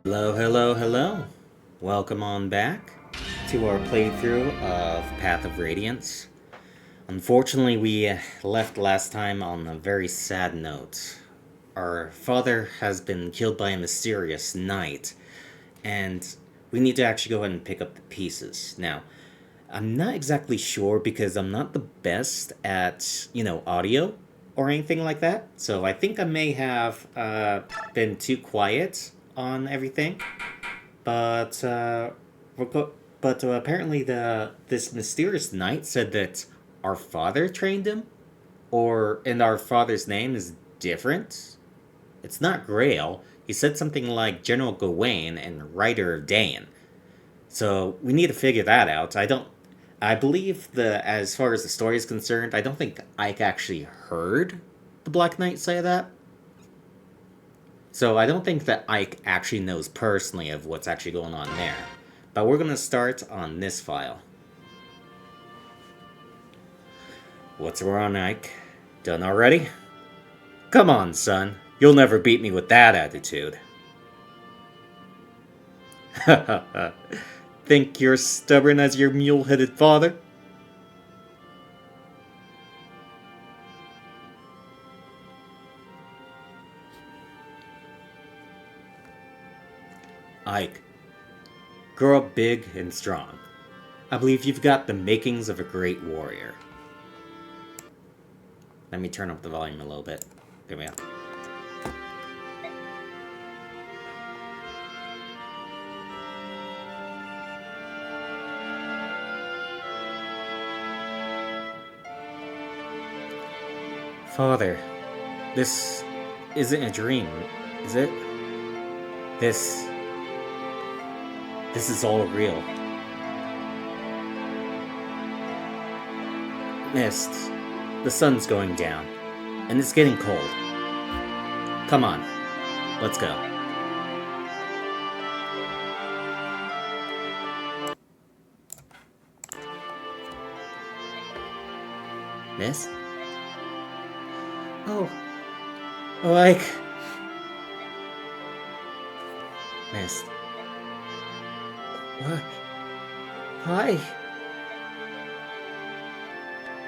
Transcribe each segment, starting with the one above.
Hello, hello, hello. Welcome on back to our playthrough of Path of Radiance. Unfortunately, we left last time on a very sad note. Our father has been killed by a mysterious knight, and we need to actually go ahead and pick up the pieces. Now, I'm not exactly sure because I'm not the best at, audio or anything like that, so I think I may have been too quiet on everything. But apparently this mysterious knight said that our father trained him, and our father's name is different. It's not GREIL. He said something like General Gawain and Rider of Dane. So we need to figure that out. I believe as far as the story is concerned, I don't think Ike actually heard the Black Knight say that. So I don't think that Ike actually knows personally of what's actually going on there. But we're going to start on this file. What's wrong, Ike? Done already? Come on, son. You'll never beat me with that attitude. Think you're stubborn as your mule-headed father? Ike, grow up big and strong. I believe you've got the makings of a great warrior. Let me turn up the volume a little bit. There we go. Father, this isn't a dream, is it? This is all real. Mist, the sun's going down, and it's getting cold. Come on, let's go. Mist? Oh, like... Mist. What? Why?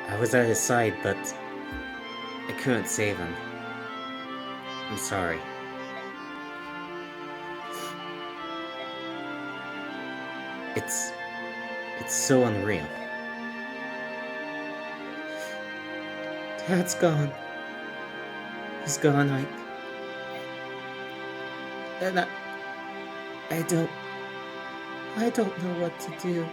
I was at his side, but I couldn't save him. I'm sorry. It's so unreal. Dad's gone. He's gone, and I don't know what to do.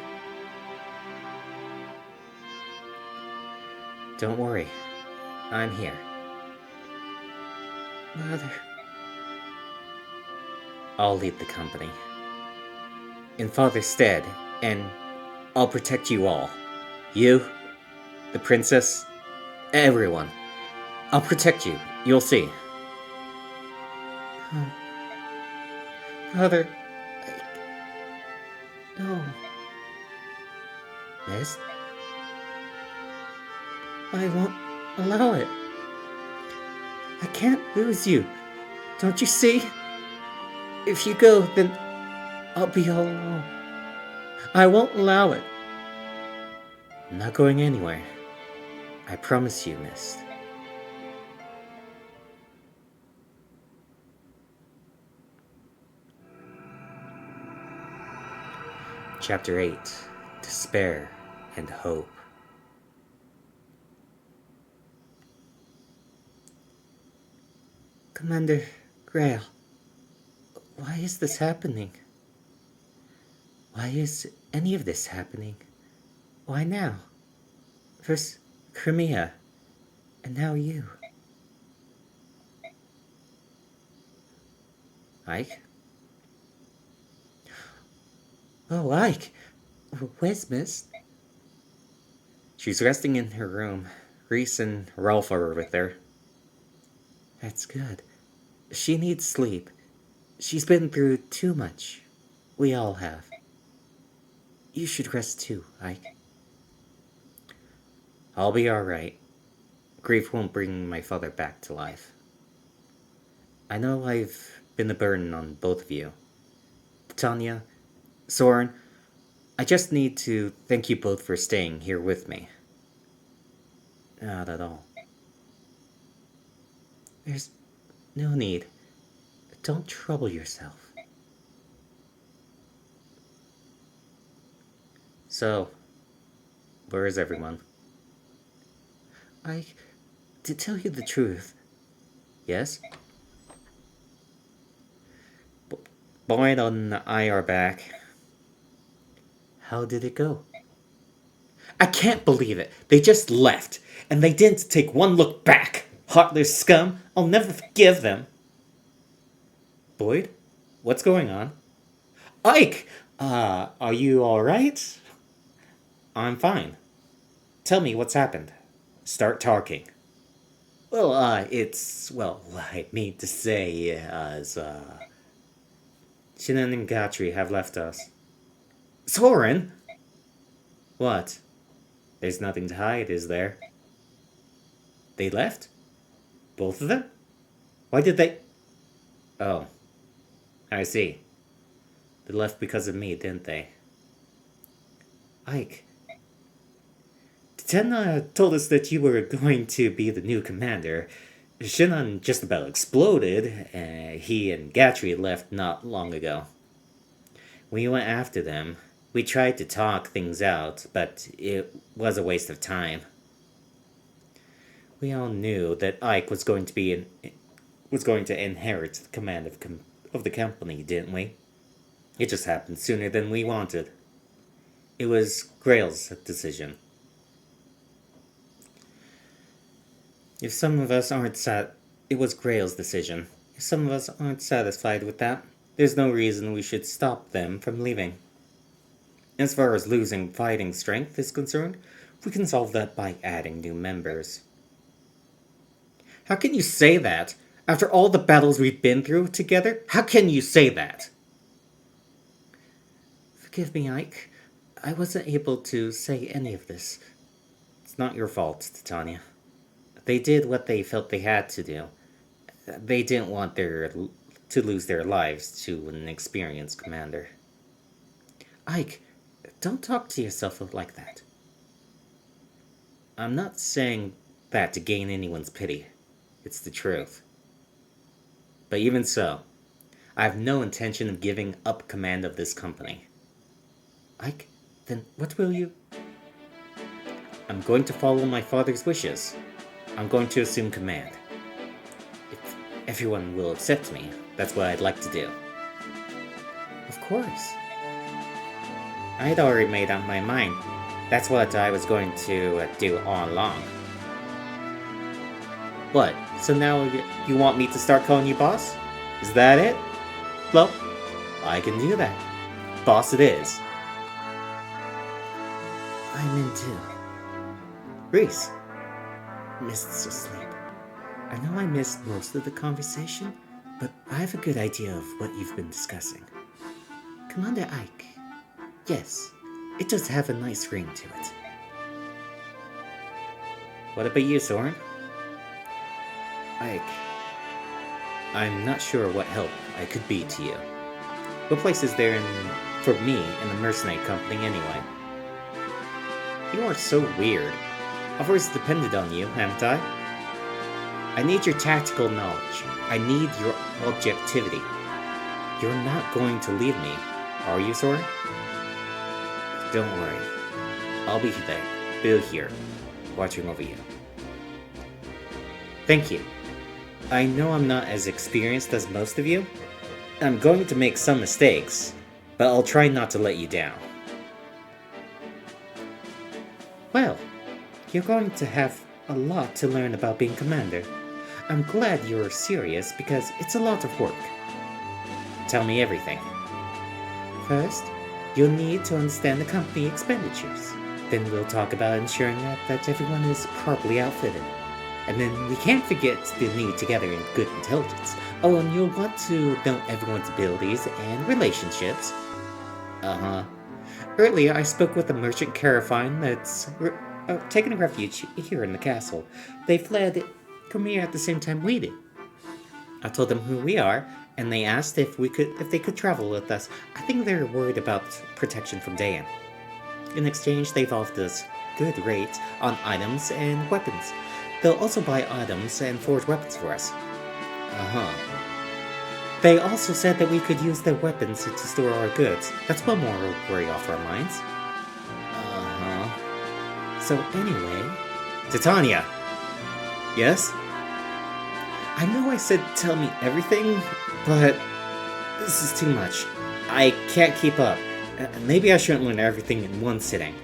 Don't worry. I'm here. Mother. I'll lead the company. In Father's stead, and I'll protect you all. You, the princess, everyone. I'll protect you. You'll see. Oh. Father, no. Mist? I won't allow it. I can't lose you. Don't you see? If you go, then I'll be all alone. I won't allow it. I'm not going anywhere. I promise you, Mist. Chapter 8. Despair and Hope. Commander GREIL, why is this happening? Why is any of this happening? Why now? First Crimea, and now you. Ike? Oh, Ike! Where's Mist? She's resting in her room. Reese and Ralph are with her. That's good. She needs sleep. She's been through too much. We all have. You should rest too, Ike. I'll be alright. Grief won't bring my father back to life. I know I've been a burden on both of you, Tanya, Soren, I just need to thank you both for staying here with me. Not at all. There's no need. Don't trouble yourself. So, where is everyone? To tell you the truth. Yes? Boyd and I are back. How did it go? I can't believe it. They just left, and they didn't take one look back. Heartless scum. I'll never forgive them. Boyd? What's going on? Ike! Are you alright? I'm fine. Tell me what's happened. Start talking. Well, I mean to say is, Shannon and Gatry have left us. Soren! What? There's nothing to hide, is there? They left? Both of them? Why did they... Oh. I see. They left because of me, didn't they? Ike. Tenna told us that you were going to be the new commander. Shannon just about exploded, and he and Gatry left not long ago. We went after them. We tried to talk things out, but it was a waste of time. We all knew that Ike was going to inherit the command of the company, didn't we? It just happened sooner than we wanted. It was GREIL's decision. It was GREIL's decision. If some of us aren't satisfied with that, there's no reason we should stop them from leaving. As far as losing fighting strength is concerned, we can solve that by adding new members. How can you say that? After all the battles we've been through together, how can you say that? Forgive me, Ike. I wasn't able to say any of this. It's not your fault, Titania. They did what they felt they had to do. They didn't want to lose their lives to an experienced commander. Ike, don't talk to yourself like that. I'm not saying that to gain anyone's pity. It's the truth. But even so, I have no intention of giving up command of this company. Ike, then what will you? I'm going to follow my father's wishes. I'm going to assume command. If everyone will accept me, that's what I'd like to do. Of course. I had already made up my mind. That's what I was going to do all along. What? So now you want me to start calling you boss? Is that it? Well, I can do that. Boss it is. I'm in too. Reese. Mist's asleep. I know I missed most of the conversation, but I have a good idea of what you've been discussing. Commander Ike. Yes, it does have a nice ring to it. What about you, Soren? Ike. I'm not sure what help I could be to you. What place is there for me in the mercenary company anyway? You are so weird. I've always depended on you, haven't I? I need your tactical knowledge. I need your objectivity. You're not going to leave me, are you, Soren? Don't worry. I'll be here, watching over you. Thank you. I know I'm not as experienced as most of you. I'm going to make some mistakes, but I'll try not to let you down. Well, you're going to have a lot to learn about being commander. I'm glad you're serious because it's a lot of work. Tell me everything. First, you'll need to understand the company expenditures. Then we'll talk about ensuring that everyone is properly outfitted. And then we can't forget the need to gather in good intelligence. Oh, and you'll want to know everyone's abilities and relationships. Uh-huh. Earlier, I spoke with a merchant Carafine that's taken a refuge here in the castle. They fled Khmer at the same time we did. I told them who we are, and they asked if they could travel with us. I think they're worried about protection from Dayan. In exchange, they've offered us good rates on items and weapons. They'll also buy items and forge weapons for us. They also said that we could use their weapons to store our goods. That's one more worry off our minds. So anyway... Titania! Yes? I know I said tell me everything, but this is too much. I can't keep up. Maybe I shouldn't learn everything in one sitting.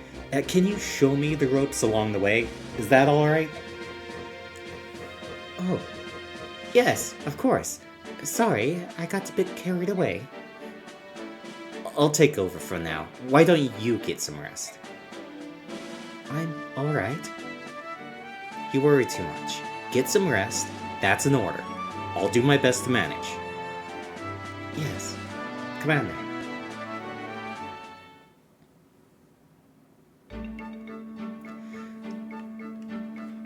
Can you show me the ropes along the way? Is that alright? Oh, yes, of course. Sorry, I got a bit carried away. I'll take over for now. Why don't you get some rest? I'm alright. You worry too much. Get some rest. That's an order. I'll do my best to manage. Yes, Commander.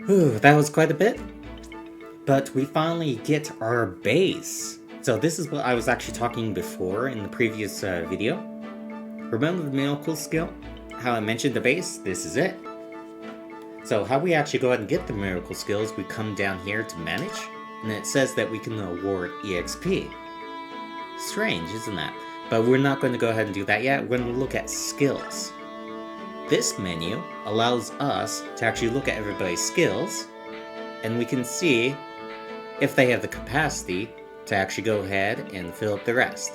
Whew, that was quite a bit. But we finally get our base. So this is what I was actually talking before in the previous video. Remember the miracle skill? How I mentioned the base? This is it. So how we actually go ahead and get the miracle skills, we come down here to manage, and it says that we can award EXP. Strange, isn't that? But we're not going to go ahead and do that yet. We're going to look at skills. This menu allows us to actually look at everybody's skills, and we can see if they have the capacity to actually go ahead and fill up the rest.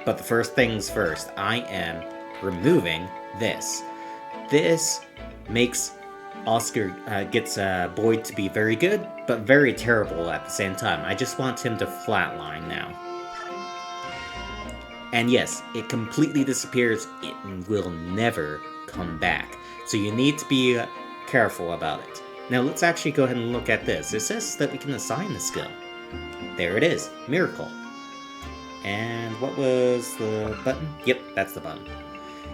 But the first things first, I am removing this. This makes Oscar gets Boyd to be very good, but very terrible at the same time. I just want him to flatline now. And yes, it completely disappears. It will never come back. So you need to be careful about it. Now let's actually go ahead and look at this. It says that we can assign the skill. There it is, Miracle. And what was the button? Yep, that's the button.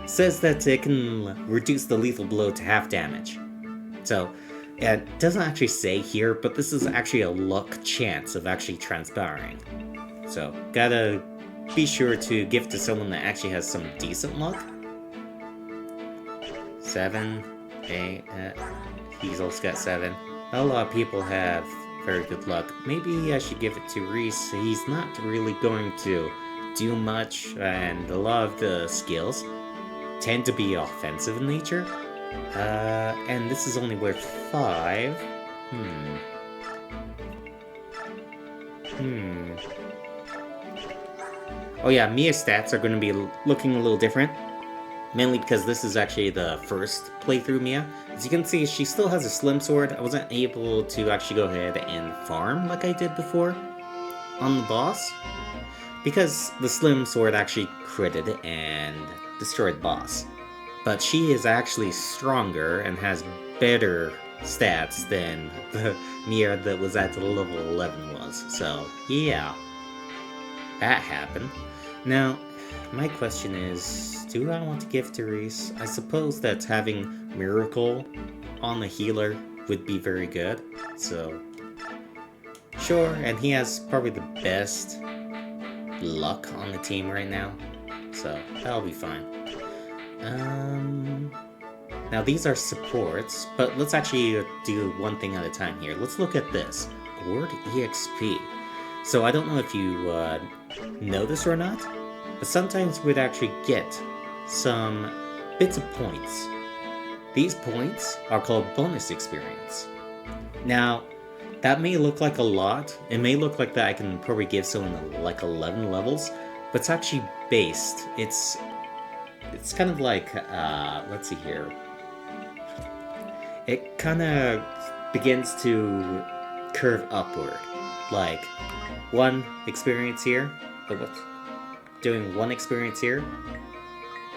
It says that it can reduce the lethal blow to half damage. So, it doesn't actually say here, but this is actually a luck chance of actually transpiring. So, gotta be sure to give to someone that actually has some decent luck. 7, 8, he's also got 7. Not a lot of people have very good luck. Maybe I should give it to Reese. He's not really going to do much, and a lot of the skills tend to be offensive in nature. And this is only worth 5. Oh yeah, Mia's stats are going to be looking a little different. Mainly because this is actually the first playthrough Mia. As you can see, she still has a slim sword. I wasn't able to actually go ahead and farm like I did before on the boss, because the slim sword actually critted and destroyed the boss. But she is actually stronger and has better stats than the Mia that was at the level 11 was. So, yeah. That happened. Now, my question is, do I want to give to Reese? I suppose that having Miracle on the healer would be very good. So, sure, and he has probably the best luck on the team right now. So, that'll be fine. Now these are supports, but let's actually do one thing at a time here. Let's look at this. Award EXP. So I don't know if you know this or not, but sometimes we'd actually get some bits of points. These points are called bonus experience. Now, that may look like a lot. It may look like that I can probably give someone like 11 levels, but it's actually based. It's kind of like, let's see here. It kind of begins to curve upward. Like, 1 experience here. Oh, whoops. Doing 1 experience here.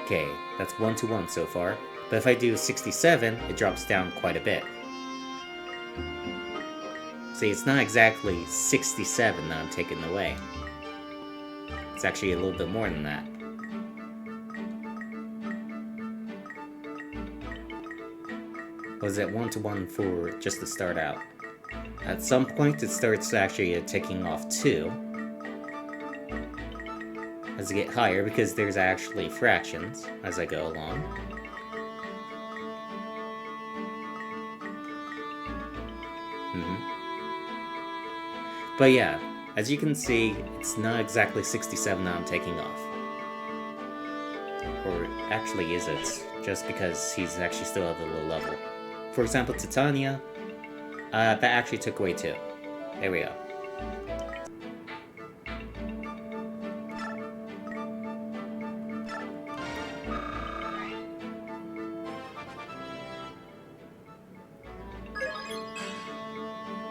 Okay, that's 1 to 1 so far. But if I do 67, it drops down quite a bit. See, it's not exactly 67 that I'm taking away. It's actually a little bit more than that. Was it 1 to 1 for just to start out? At some point, it starts actually ticking off too as I get higher, because there's actually fractions as I go along. But yeah, as you can see, it's not exactly 67 that I'm taking off. Or actually is it, just because he's actually still at a low level. For example, Titania, that actually took away 2. There we go.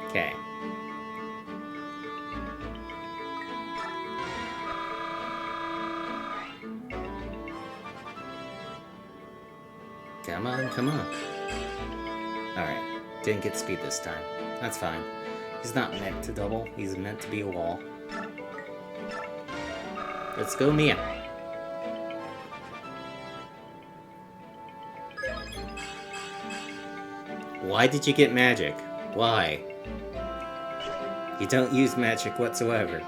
Okay. Come on, come on. Alright, didn't get speed this time. That's fine. He's not meant to double, he's meant to be a wall. Let's go, Mia. Why did you get magic? Why? You don't use magic whatsoever.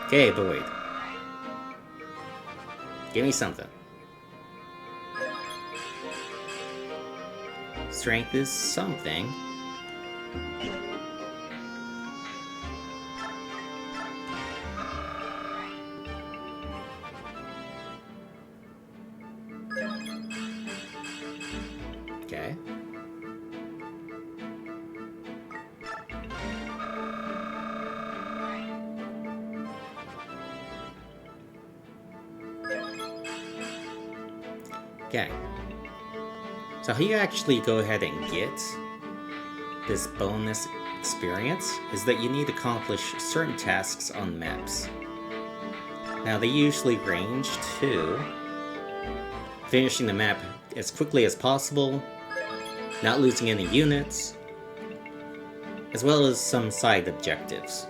Okay, Boyd. Give me something. Strength is something. Okay. Okay. So how you actually go ahead and get this bonus experience is that you need to accomplish certain tasks on maps. Now they usually range to finishing the map as quickly as possible, not losing any units, as well as some side objectives.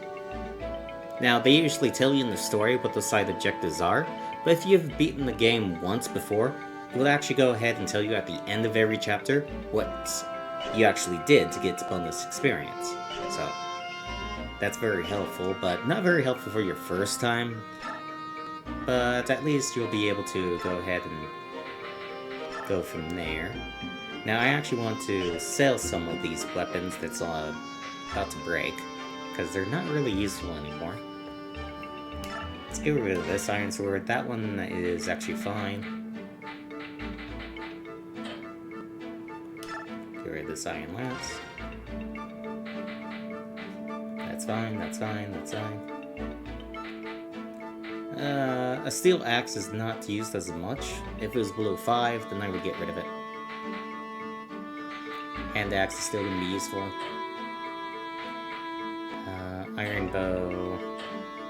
Now they usually tell you in the story what the side objectives are, but if you've beaten the game once before, it will actually go ahead and tell you at the end of every chapter what you actually did to get the bonus experience. So, that's very helpful, but not very helpful for your first time. But at least you'll be able to go ahead and go from there. Now, I actually want to sell some of these weapons that's about to break, because they're not really useful anymore. Let's get rid of this iron sword. That one is actually fine. Get rid of this iron lance. That's fine, that's fine, that's fine. A steel axe is not used as much. If it was below 5, then I would get rid of it. Hand axe is still going to be useful. Iron bow.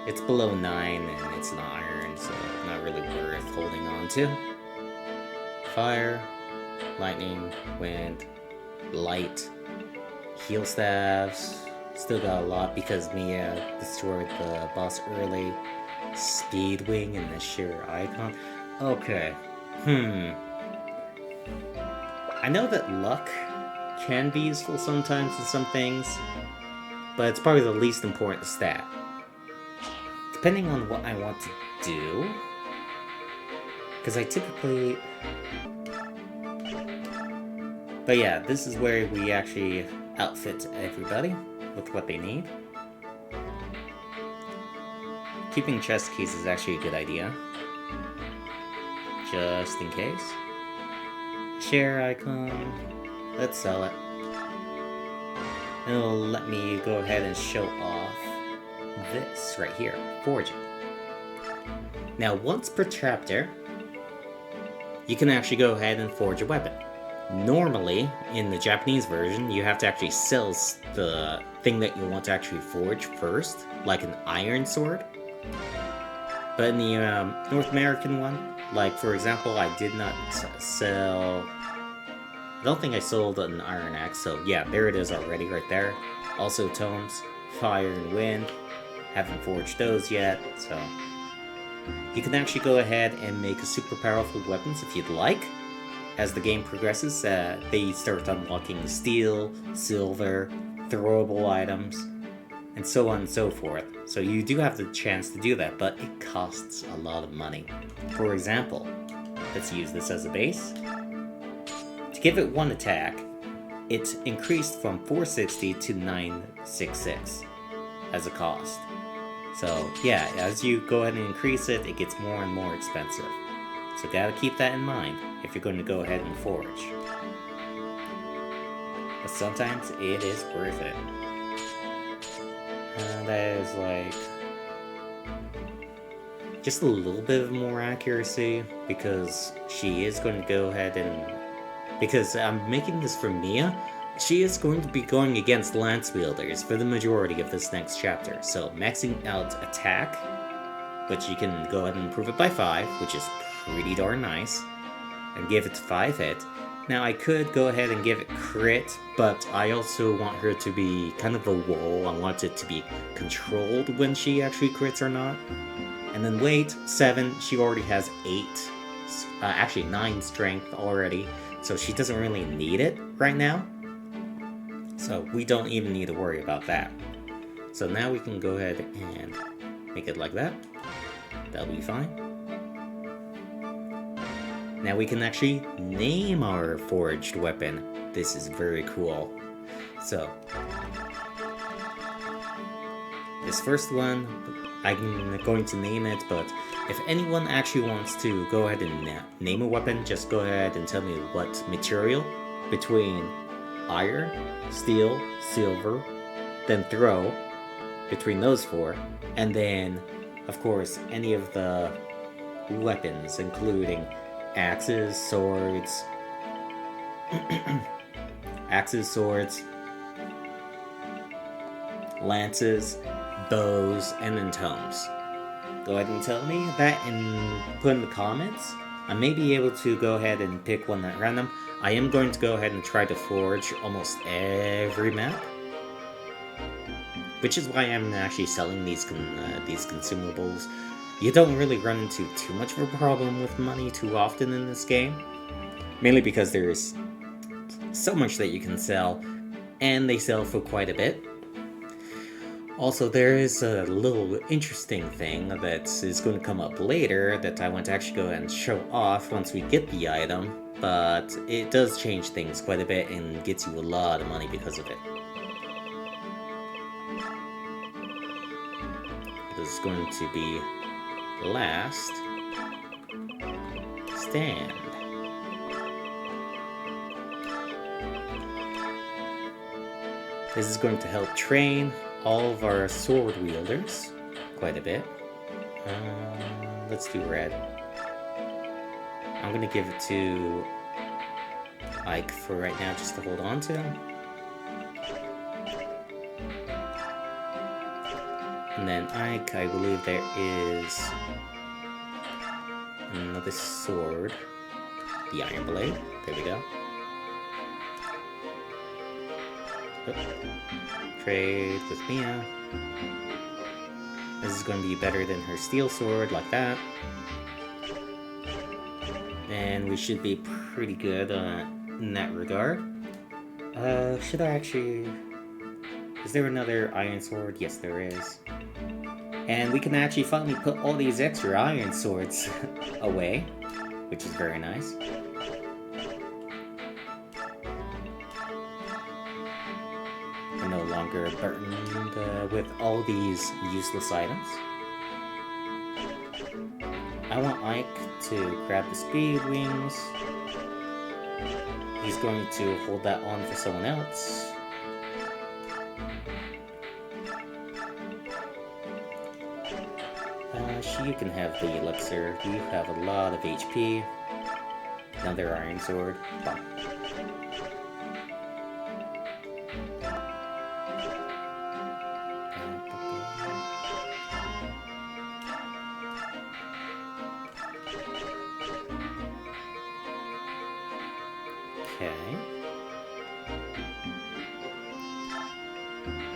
It's below 9 and it's not iron, so not really worth holding on to. Fire, lightning, wind, light, heal staves. Still got a lot because Mia destroyed the boss early. Speed wing and the sheer icon. Okay. I know that luck can be useful sometimes in some things, but it's probably the least important stat. Depending on what I want to do, because I typically... But yeah, this is where we actually outfit everybody with what they need. Keeping chest keys is actually a good idea, just in case. Share icon, let's sell it. It'll let me go ahead and show off this right here, forging. Now once per chapter, you can actually go ahead and forge a weapon. Normally, in the Japanese version, you have to actually sell the thing that you want to actually forge first, like an iron sword. But in the North American one, like for example, I did not sell... I don't think I sold an iron axe, so yeah, there it is already right there. Also tomes, fire and wind. Haven't forged those yet, so... You can actually go ahead and make super powerful weapons if you'd like, as the game progresses, they start unlocking steel, silver, throwable items, and so on and so forth. So you do have the chance to do that, but it costs a lot of money. For example, let's use this as a base. To give it one attack, it's increased from 460 to 966 as a cost. So yeah, as you go ahead and increase it, it gets more and more expensive. So gotta keep that in mind if you're going to go ahead and forge. But sometimes it is worth it. And that is like just a little bit of more accuracy, because she is going to go ahead and, because I'm making this for Mia, she is going to be going against lance wielders for the majority of this next chapter. So maxing out attack, which you can go ahead and improve it by 5, which is pretty darn nice, and give it 5 hit. Now I could go ahead and give it crit, but I also want her to be kind of a wall. I want it to be controlled when she actually crits or not. And then weight, 7, she already has 8, actually 9 strength already, so she doesn't really need it right now. So we don't even need to worry about that. So now we can go ahead and make it like that. That'll be fine. Now we can actually name our forged weapon. This is very cool. So this first one, I'm going to name it, but if anyone actually wants to go ahead and name a weapon, just go ahead and tell me what material between iron, steel, silver, then throw between those 4, and then of course any of the weapons, including axes, swords, lances, bows, and then tomes. Go ahead and tell me that and put in the comments. I may be able to go ahead and pick one at random. I am going to go ahead and try to forge almost every map, which is why I'm actually selling these consumables. You don't really run into too much of a problem with money too often in this game, mainly because there's so much that you can sell, and they sell for quite a bit. Also, there is a little interesting thing that is going to come up later that I want to actually go ahead and show off once we get the item, but it does change things quite a bit and gets you a lot of money because of it. This is going to be last stand. This is going to help train all of our sword wielders quite a bit. Let's do red. I'm gonna give it to Ike for right now, just to hold on to him. And then Ike, I believe there is another sword, the Iron Blade. There we go. Trade with Mia. This is going to be better than her steel sword, like that. And we should be pretty good in that regard. Should I actually... Is there another iron sword? Yes, there is. And we can actually finally put all these extra iron swords away, which is very nice. We're no longer burdened with all these useless items. I want Ike to grab the speed wings. He's going to hold that on for someone else. You can have the elixir. You have a lot of HP. Another iron sword. Bon. Okay.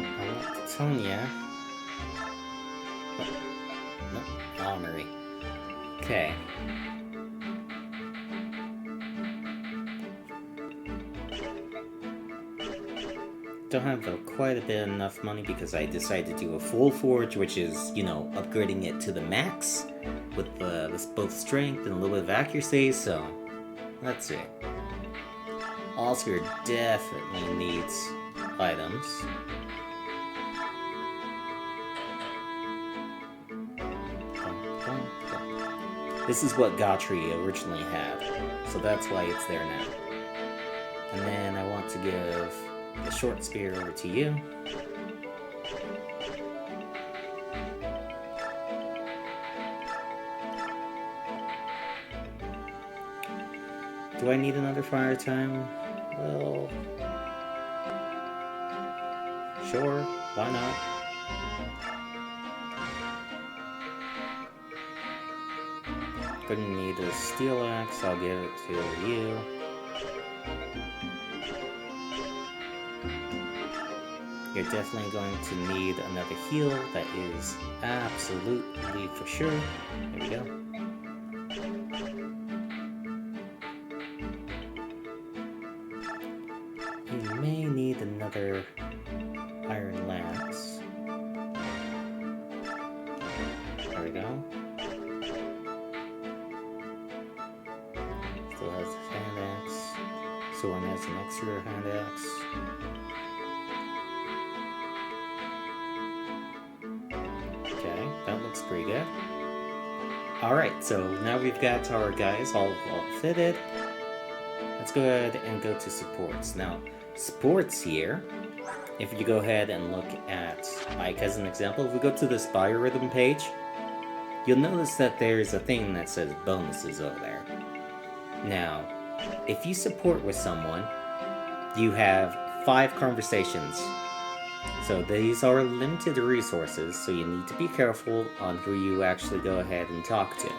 I want Tonya. Armory. Okay. don't have quite a bit enough money because I decided to do a full forge, which is, you know, upgrading it to the max with both strength and a little bit of accuracy, so let's see. Oscar definitely needs items. This is what Gautry originally had, so that's why it's there now. And then I want to give the short spear over to you. Do I need another fire time? Well, sure, why not? Gonna need a steel axe, I'll give it to you. You're definitely going to need another heal, that is absolutely for sure. There we go. You may need another iron lance. There we go. Still has a hand axe. Soren has an extra hand axe. Okay, that looks pretty good. Alright, so now we've got our guys all fitted. Let's go ahead and go to supports. Now, supports here, if you go ahead and look at Ike as an example, if we go to this biorhythm page, you'll notice that there's a thing that says bonuses over there. Now, if you support with someone, you have 5 conversations. So these are limited resources, so you need to be careful on who you actually go ahead and talk to.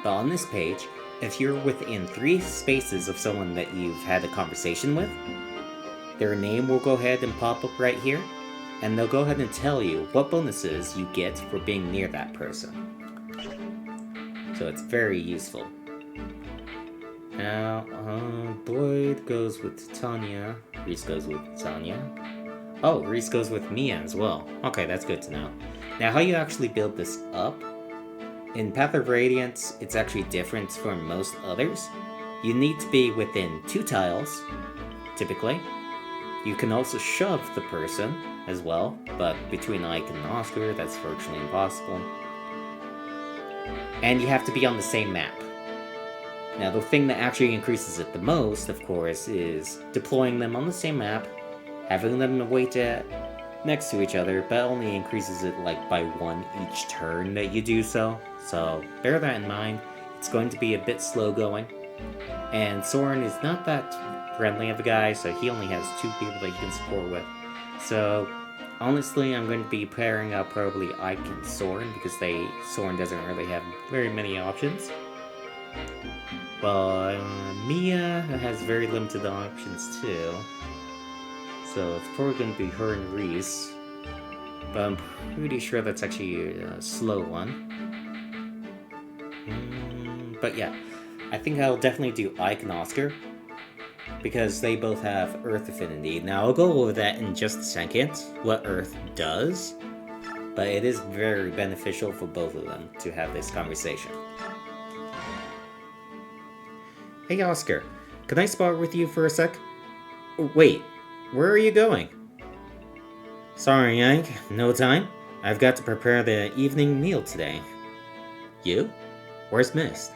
But on this page, if you're within 3 spaces of someone that you've had a conversation with, their name will go ahead and pop up right here, and they'll go ahead and tell you what bonuses you get for being near that person. So it's very useful. Now, Boyd goes with Tanya. Reese goes with Tanya. Oh, Reese goes with Mia as well. Okay, that's good to know. Now, how you actually build this up, in Path of Radiance, it's actually different from most others. You need to be within 2 tiles, typically. You can also shove the person as well, but between Ike and Oscar, that's virtually impossible. And you have to be on the same map. Now, the thing that actually increases it the most, of course, is deploying them on the same map, having them wait next to each other, but only increases it like by 1 each turn that you do so. So bear that in mind. It's going to be a bit slow going. And Soren is not that friendly of a guy, so he only has 2 people that he can support with. So honestly, I'm going to be pairing up probably Ike and Soren, because Soren doesn't really have very many options. Well, Mia has very limited options too. So it's probably going to be her and Reese. But I'm pretty sure that's actually a slow one. But yeah, I think I'll definitely do Ike and Oscar, because they both have Earth affinity. Now, I'll go over that in just a second, what Earth does. But it is very beneficial for both of them to have this conversation. Hey Oscar, can I spar with you for a sec? Wait, where are you going? Sorry, Ike, no time. I've got to prepare the evening meal today. You? Where's Mist?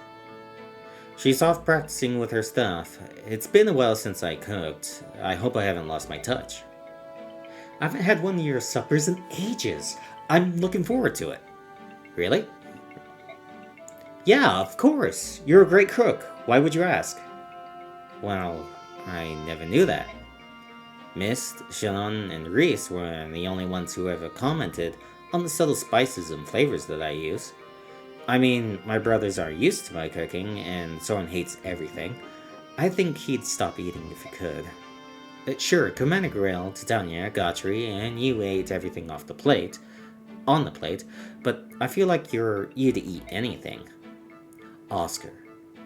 She's off practicing with her stuff. It's been a while since I cooked. I hope I haven't lost my touch. I haven't had one of your suppers in ages. I'm looking forward to it. Really? Yeah, of course. You're a great cook. Why would you ask? Well, I never knew that. Mist, Shannon, and Reese were the only ones who ever commented on the subtle spices and flavors that I use. I mean, my brothers are used to my cooking, and Soren hates everything. I think he'd stop eating if he could. Sure, Commander GREIL, Titania, Gautry, and you ate everything on the plate, but I feel like you'd eat anything. Oscar,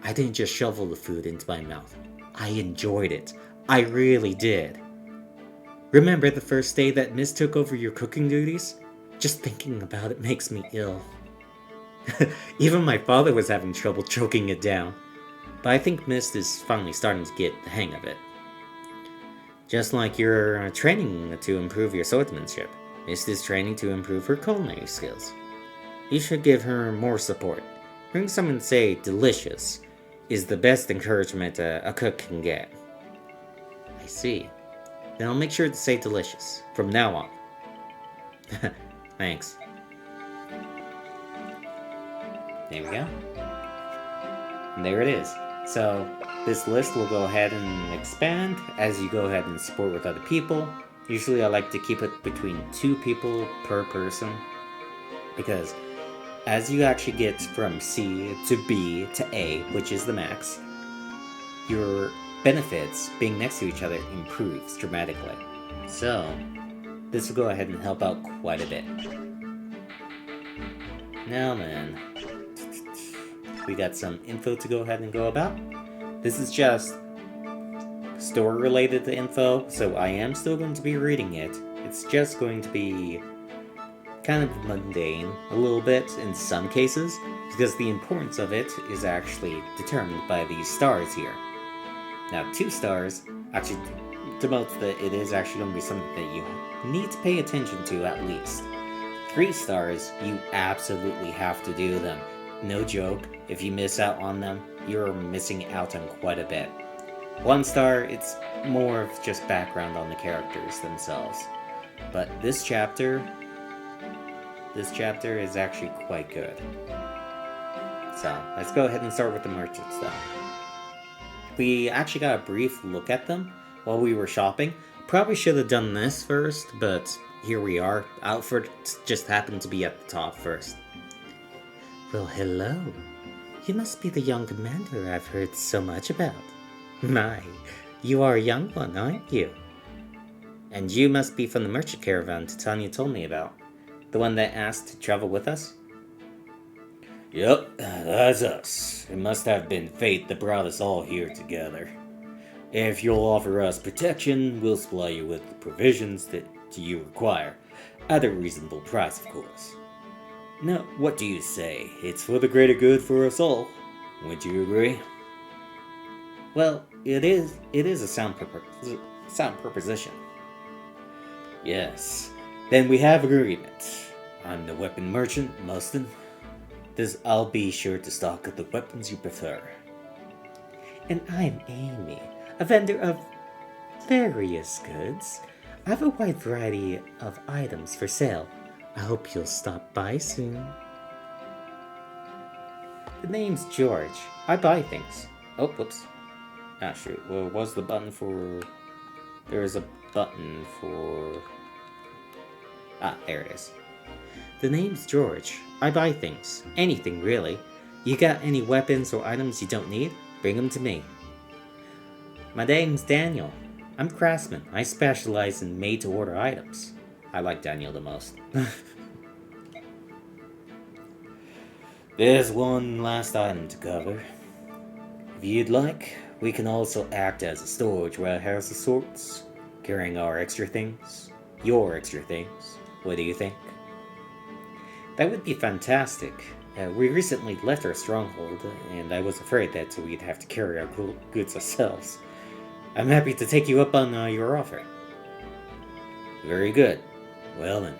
I didn't just shovel the food into my mouth. I enjoyed it. I really did. Remember the first day that Miss took over your cooking duties? Just thinking about it makes me ill. Even my father was having trouble choking it down. But I think Mist is finally starting to get the hang of it. Just like you're training to improve your swordsmanship, Mist is training to improve her culinary skills. You should give her more support. Hearing someone say delicious is the best encouragement a cook can get. I see. Then I'll make sure to say delicious from now on. Thanks. There we go. And there it is. So this list will go ahead and expand as you go ahead and support with other people. Usually I like to keep it between 2 people per person, because as you actually get from C to B to A, which is the max, your benefits being next to each other improves dramatically. So this will go ahead and help out quite a bit. Now then, we got some info to go ahead and go about. This is just store related info, so I am still going to be reading it. It's just going to be kind of mundane a little bit in some cases, because the importance of it is actually determined by these stars here. Now 2 stars actually denotes that it is actually going to be something that you need to pay attention to at least. 3 stars, you absolutely have to do them. No joke, if you miss out on them, you're missing out on quite a bit. 1 star, it's more of just background on the characters themselves. But this chapter is actually quite good. So, let's go ahead and start with the merchants though. We actually got a brief look at them while we were shopping. Probably should have done this first, but here we are. Outfit just happened to be at the top first. Well, hello. You must be the young commander I've heard so much about. My, you are a young one, aren't you? And you must be from the merchant caravan Titania told me about. The one that asked to travel with us? Yep, that's us. It must have been fate that brought us all here together. If you'll offer us protection, we'll supply you with the provisions that you require, at a reasonable price, of course. Now, what do you say? It's for the greater good for us all. Would you agree? Well, it is a sound proposition. Yes. Then we have agreement. I'm the weapon merchant, Mustin. I'll be sure to stock the weapons you prefer. And I'm Amy, a vendor of various goods. I have a wide variety of items for sale. I hope you'll stop by soon. The name's George. I buy things. Oh, whoops. Ah, shoot. Well, what's the button for... There's a button for... Ah, there it is. The name's George. I buy things. Anything, really. You got any weapons or items you don't need? Bring them to me. My name's Daniel. I'm craftsman. I specialize in made-to-order items. I like Daniel the most. There's one last item to cover. If you'd like, we can also act as a storage warehouse of sorts, carrying our extra things. Your extra things. What do you think? That would be fantastic. We recently left our stronghold, and I was afraid that we'd have to carry our goods ourselves. I'm happy to take you up on your offer. Very good. Well then,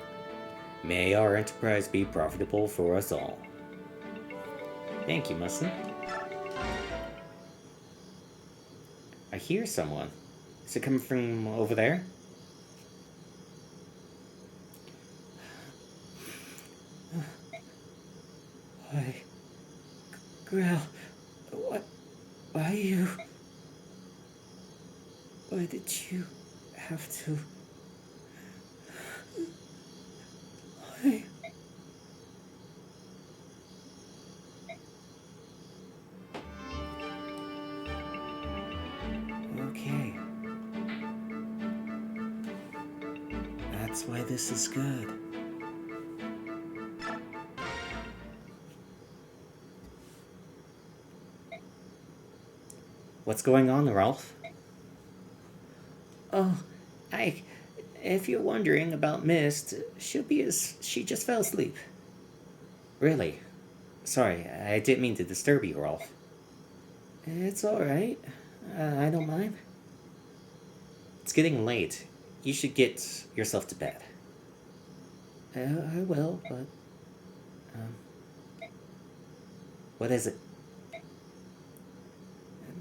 may our enterprise be profitable for us all. Thank you, Mustin. I hear someone. Is it coming from over there? Why, GREIL, why you... Why did you have to... Why... Okay. That's why this is good. What's going on, Ralph? Oh, If you're wondering about Mist, she just fell asleep. Really? Sorry, I didn't mean to disturb you, Rolf. It's alright. I don't mind. It's getting late. You should get yourself to bed. I will, but... What is it?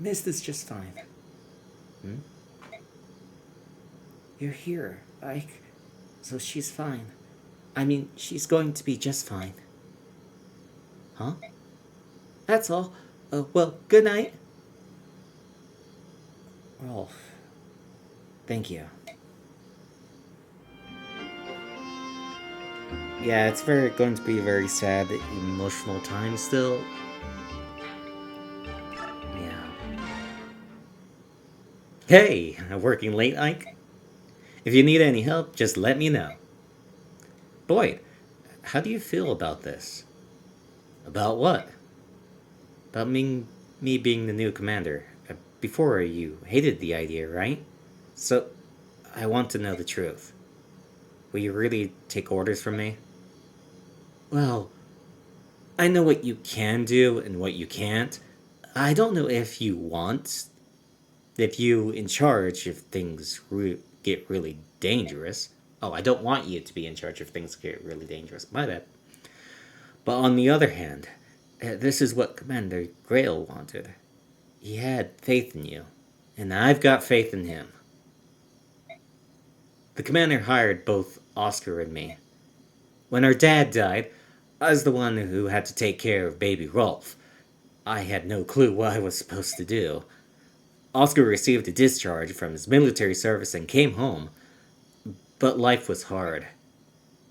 Mist is just fine. Hmm? You're here, Ike. So she's fine. I mean, she's going to be just fine. Huh? That's all. Well, good night. Rolf. Thank you. Yeah, it's going to be a very sad, emotional time still. Yeah. Hey, working late, Ike? If you need any help, just let me know. Boyd, how do you feel about this? About what? About me being the new commander. Before, you hated the idea, right? So, I want to know the truth. Will you really take orders from me? Well, I know what you can do and what you can't. I don't know if you in charge if things get really dangerous. Oh, I don't want you to be in charge if things get really dangerous. My bad. But on the other hand, this is what Commander GREIL wanted. He had faith in you, and I've got faith in him. The commander hired both Oscar and me. When our dad died, I was the one who had to take care of baby Rolf. I had no clue what I was supposed to do. Oscar received a discharge from his military service and came home, but life was hard.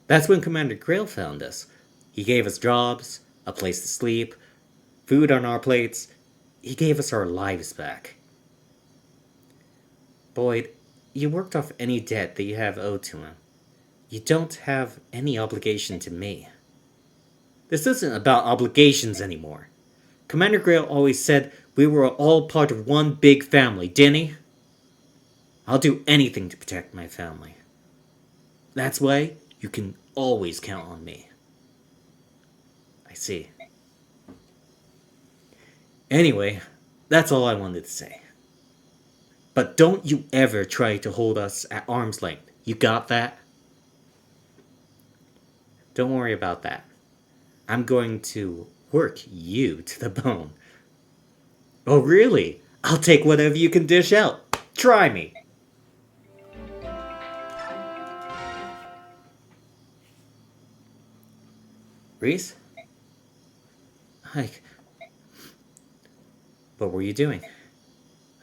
That's when Commander GREIL found us. He gave us jobs, a place to sleep, food on our plates. He gave us our lives back. Boyd, you worked off any debt that you have owed to him. You don't have any obligation to me. This isn't about obligations anymore. Commander GREIL always said we were all part of one big family, didn't he? I'll do anything to protect my family. That's why you can always count on me. I see. Anyway, that's all I wanted to say. But don't you ever try to hold us at arm's length. You got that? Don't worry about that. I'm going to work you to the bone. Oh, really? I'll take whatever you can dish out. Try me. Reese? Ike. What were you doing?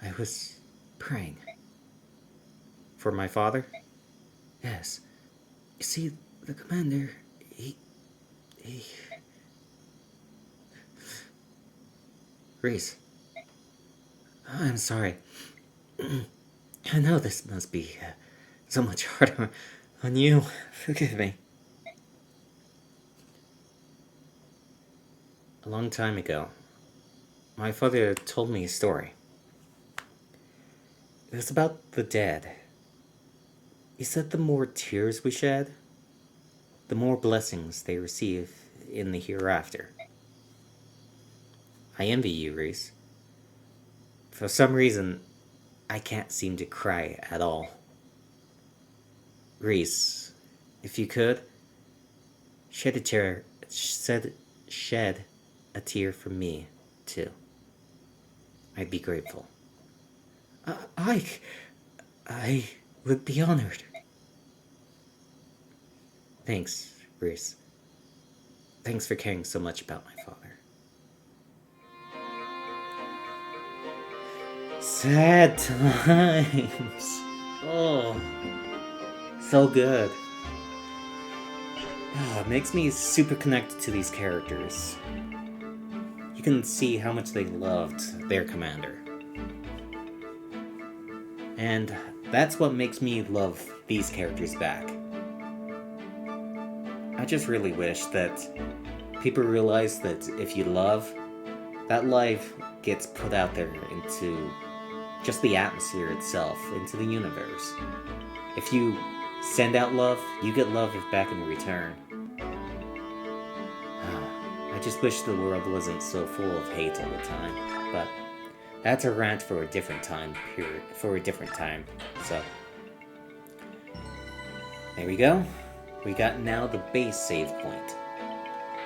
I was praying. For my father? Yes. You see, the commander, he... Reese. I'm sorry. I know this must be so much harder on you. Forgive me. A long time ago, my father told me a story. It was about the dead. He said the more tears we shed, the more blessings they receive in the hereafter. I envy you, Reese. For some reason, I can't seem to cry at all. Reese, if you could, shed a tear for me, too. I'd be grateful. I would be honored. Thanks, Reese. Thanks for caring so much about my father. Sad times. Oh, so good. Oh, it makes me super connected to these characters. You can see how much they loved their commander. And that's what makes me love these characters back. I just really wish that people realize that if you love, that life gets put out there into just the atmosphere itself, into the universe. If you Send out love, you get love back in return. I just wish the world wasn't so full of hate all the time, but that's a rant for a different time period, so there we go. We got now the base save point,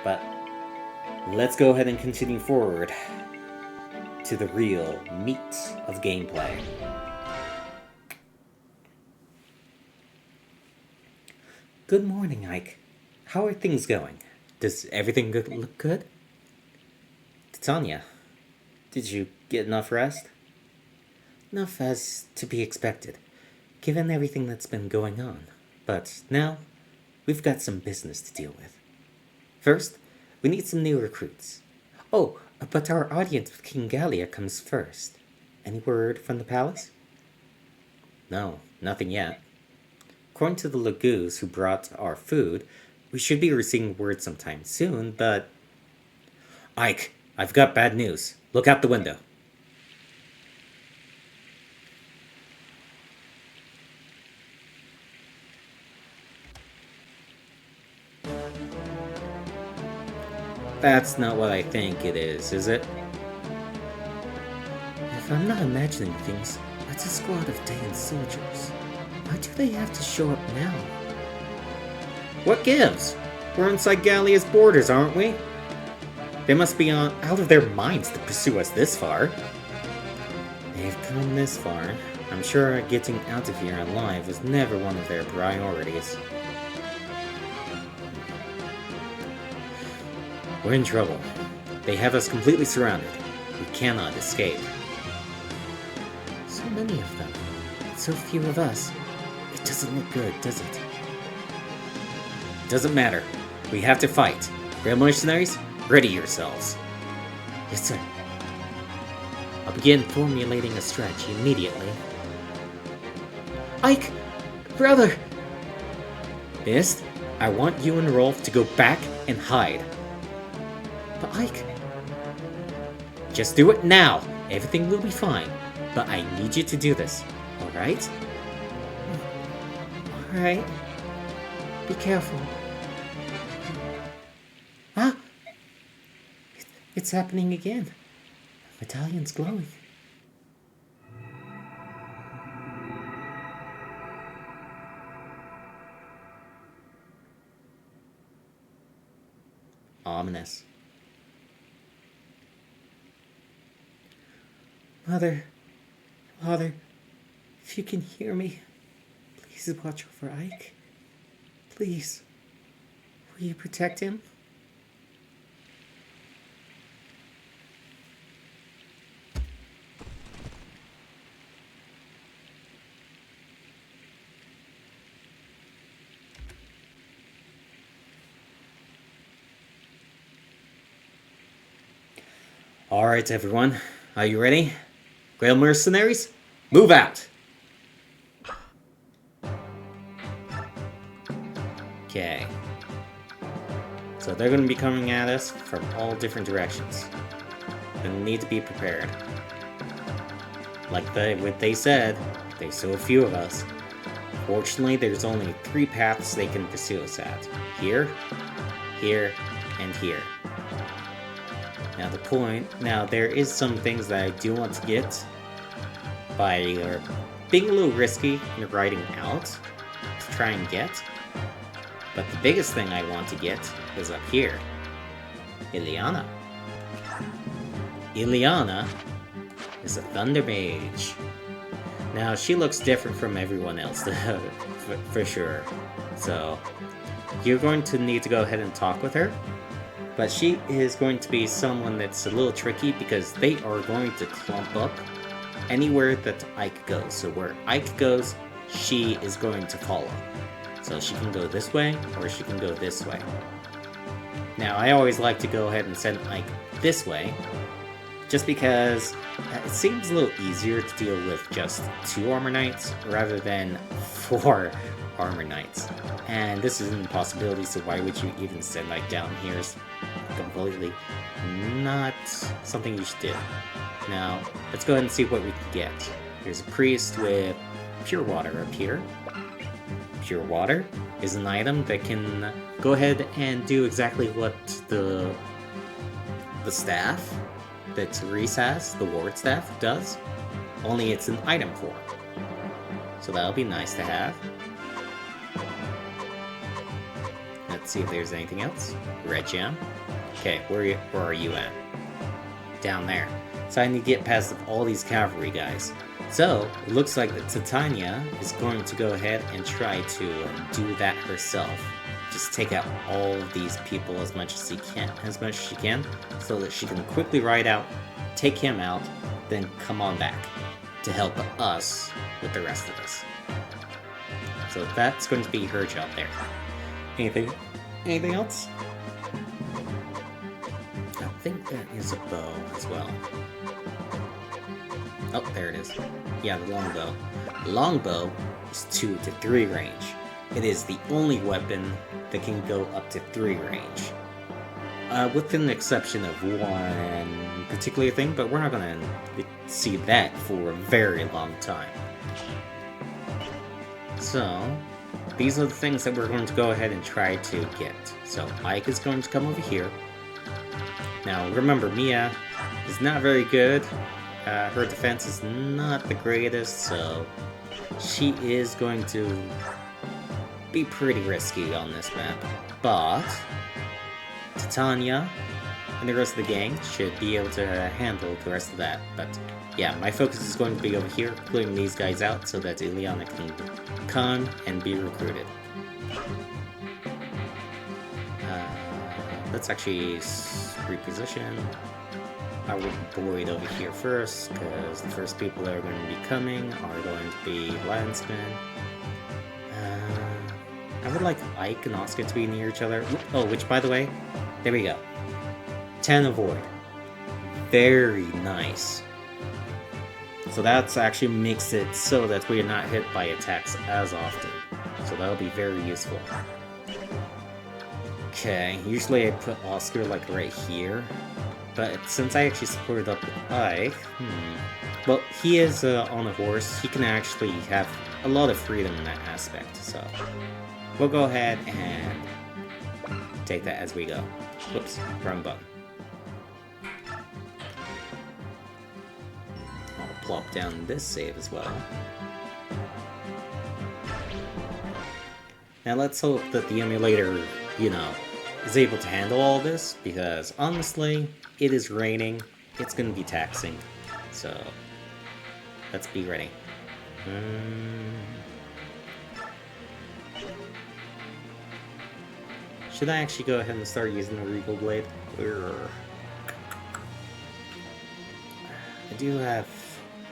but let's go ahead and continue forward to the real meat of gameplay. Good morning, Ike. How are things going? Does everything look good? Titania, did you get enough rest? Enough as to be expected, given everything that's been going on. But now, we've got some business to deal with. First, we need some new recruits. Oh, but our audience with King Gallia comes first. Any word from the palace? No, nothing yet. According to the Lagoos who brought our food, we should be receiving word sometime soon, but... Ike, I've got bad news. Look out the window. That's not what I think it is it? If I'm not imagining things, that's a squad of Dayan soldiers. Why do they have to show up now? What gives? We're inside Gallia's borders, aren't we? They must be out of their minds to pursue us this far. They've come this far. I'm sure getting out of here alive was never one of their priorities. We're in trouble. They have us completely surrounded. We cannot escape. So many of them. So few of us. It doesn't look good, does it? Doesn't matter. We have to fight. GREIL mercenaries, ready yourselves. Yes, sir. I'll begin formulating a strategy immediately. Ike! Brother! Mist, I want you and Rolf to go back and hide. But Ike... Just do it now! Everything will be fine. But I need you to do this, alright? Alright. Be careful. Ah! It's happening again. The medallion's glowing. Ominous. Mother, Father, if you can hear me, please watch over Ike. Please. Will you protect him? Alright, everyone. Are you ready? GREIL mercenaries, move out! Okay. So they're going to be coming at us from all different directions. We're going to need to be prepared. Like what they said, there's so few of us. Fortunately, there's only 3 paths they can pursue us at. Here, here, and here. Now there is some things that I do want to get by being a little risky in riding out to try and get. But the biggest thing I want to get is up here. Ileana. Ileana is a Thunder Mage. Now, she looks different from everyone else, for sure. So, you're going to need to go ahead and talk with her. But she is going to be someone that's a little tricky because they are going to clump up anywhere that Ike goes. So where Ike goes, she is going to follow. So she can go this way, or she can go this way. Now, I always like to go ahead and send Ike this way, just because it seems a little easier to deal with just 2 Armor Knights rather than 4 Armor Knights. And this is an impossibility, so why would you even send Ike down here? Is completely not something you should do. Now, let's go ahead and see what we can get. Here's a priest with pure water up here. pure water is an item that can go ahead and do exactly what the staff that Reese has, the ward staff, does, only it's an item form. So that'll be nice to have. Let's see if there's anything else. Red gem. Okay, where are you at? Down there. So I need to get past all these cavalry guys. So, it looks like that Titania is going to go ahead and try to do that herself. Just take out all of these people as much as she can, so that she can quickly ride out, take him out, then come on back to help us with the rest of us. So that's going to be her job there. Anything else? I think that is a bow as well. Oh, there it is. Yeah, the longbow. Longbow is 2 to 3 range. It is the only weapon that can go up to 3 range. With an exception of one particular thing, but we're not going to see that for a very long time. So, these are the things that we're going to go ahead and try to get. So, Ike is going to come over here. Now, remember, Mia is not very good. Her defense is not the greatest, so she is going to be pretty risky on this map. But Titania and the rest of the gang should be able to handle the rest of that. But yeah, my focus is going to be over here, clearing these guys out so that Ileana can come and be recruited. Let's actually reposition. I will Boyd over here first, because the first people that are going to be coming are going to be Landsmen. I would like Ike and Oscar to be near each other. Oh, which, by the way, there we go. 10 avoid. Very nice. So that actually makes it so that we are not hit by attacks as often. So that'll be very useful. Okay, usually I put Oscar like right here. But since I actually supported up with Ike, well, he is on a horse. He can actually have a lot of freedom in that aspect. So we'll go ahead and take that as we go. Whoops, wrong button. I'll plop down this save as well. Now let's hope that the emulator, is able to handle all this, because honestly, it is raining, it's going to be taxing, so let's be ready. Should I actually go ahead and start using the Regal Blade? I do have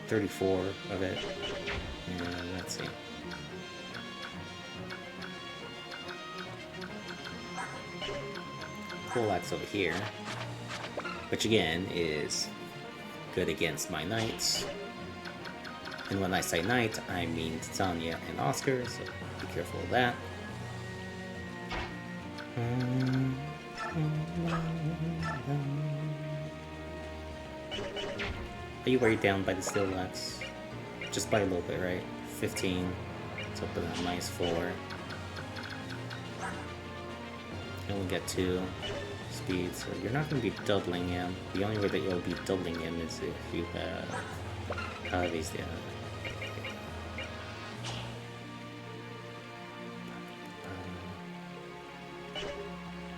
34 of it, and let's see. Poleaxe over here, which again is good against my knights. And when I say knight, I mean Titania and Oscar, so be careful of that. Are you weighed down by the steel axe? Just by a little bit, right? 15. Let's open that minus 4. You only get 2 speed, so you're not going to be doubling him. The only way that you'll be doubling him is if you have these down.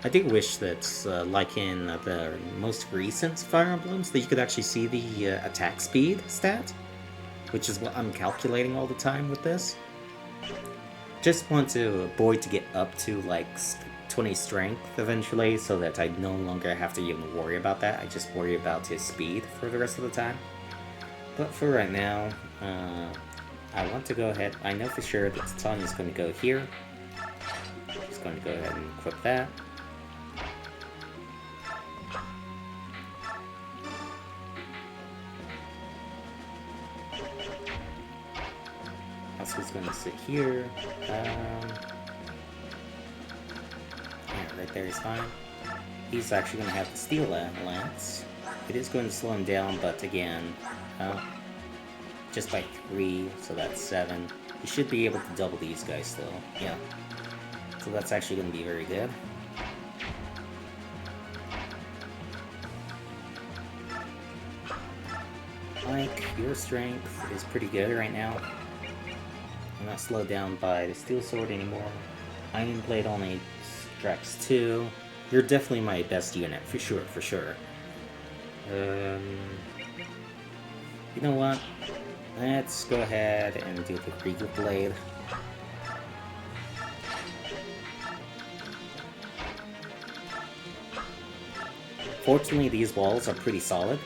I do wish that, like in the most recent Fire Emblems, that you could actually see the attack speed stat, which is what I'm calculating all the time with this. Just want to Boyd to get up to like 20 strength eventually, so that I no longer have to even worry about that. I just worry about his speed for the rest of the time. But for right now, I want to go ahead. I know for sure that Titania's going to go here. She's going to go ahead and equip that. Oscar's going to sit here. Right there is fine. He's actually going to have the steel lance. It is going to slow him down, but again, just by 3, so that's 7. You should be able to double these guys still. Yeah. So that's actually going to be very good. Like, your strength is pretty good right now. You're not slowed down by the steel sword anymore. Iron Blade only strikes 2. You're definitely my best unit, for sure, for sure. You know what? Let's go ahead and do the GREIL Blade. Fortunately, these walls are pretty solid,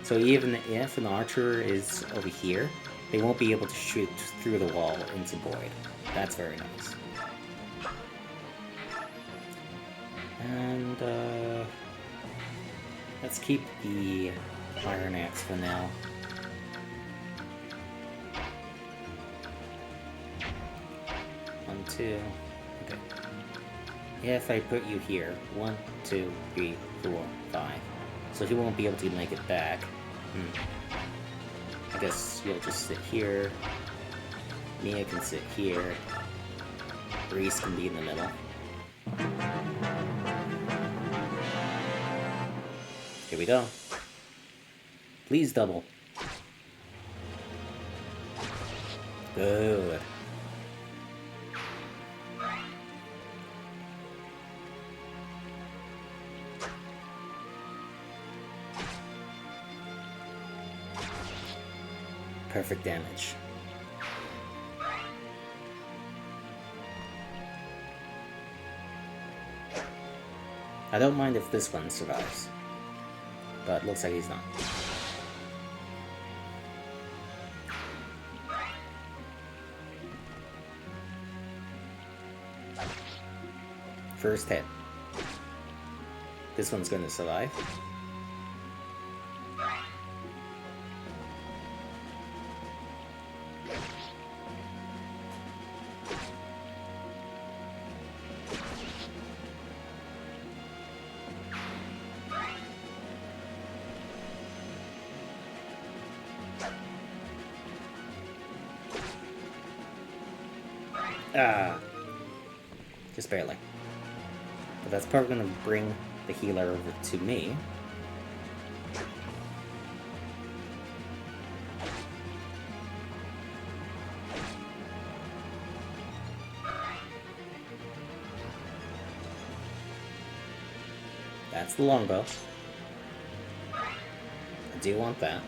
so even if an archer is over here, they won't be able to shoot through the wall into Void. That's very nice. And, let's keep the Iron Axe for now. One, two. Okay. If I put you here, 1, 2, 3, 4, 5. So he won't be able to make it back. I guess you'll just sit here. Mia can sit here. Reese can be in the middle. Here we go. Please double. Good. Perfect damage. I don't mind if this one survives, but looks like he's not. First hit. This one's gonna survive. Just barely. But that's probably going to bring the healer over to me. That's the longbow. I do want that.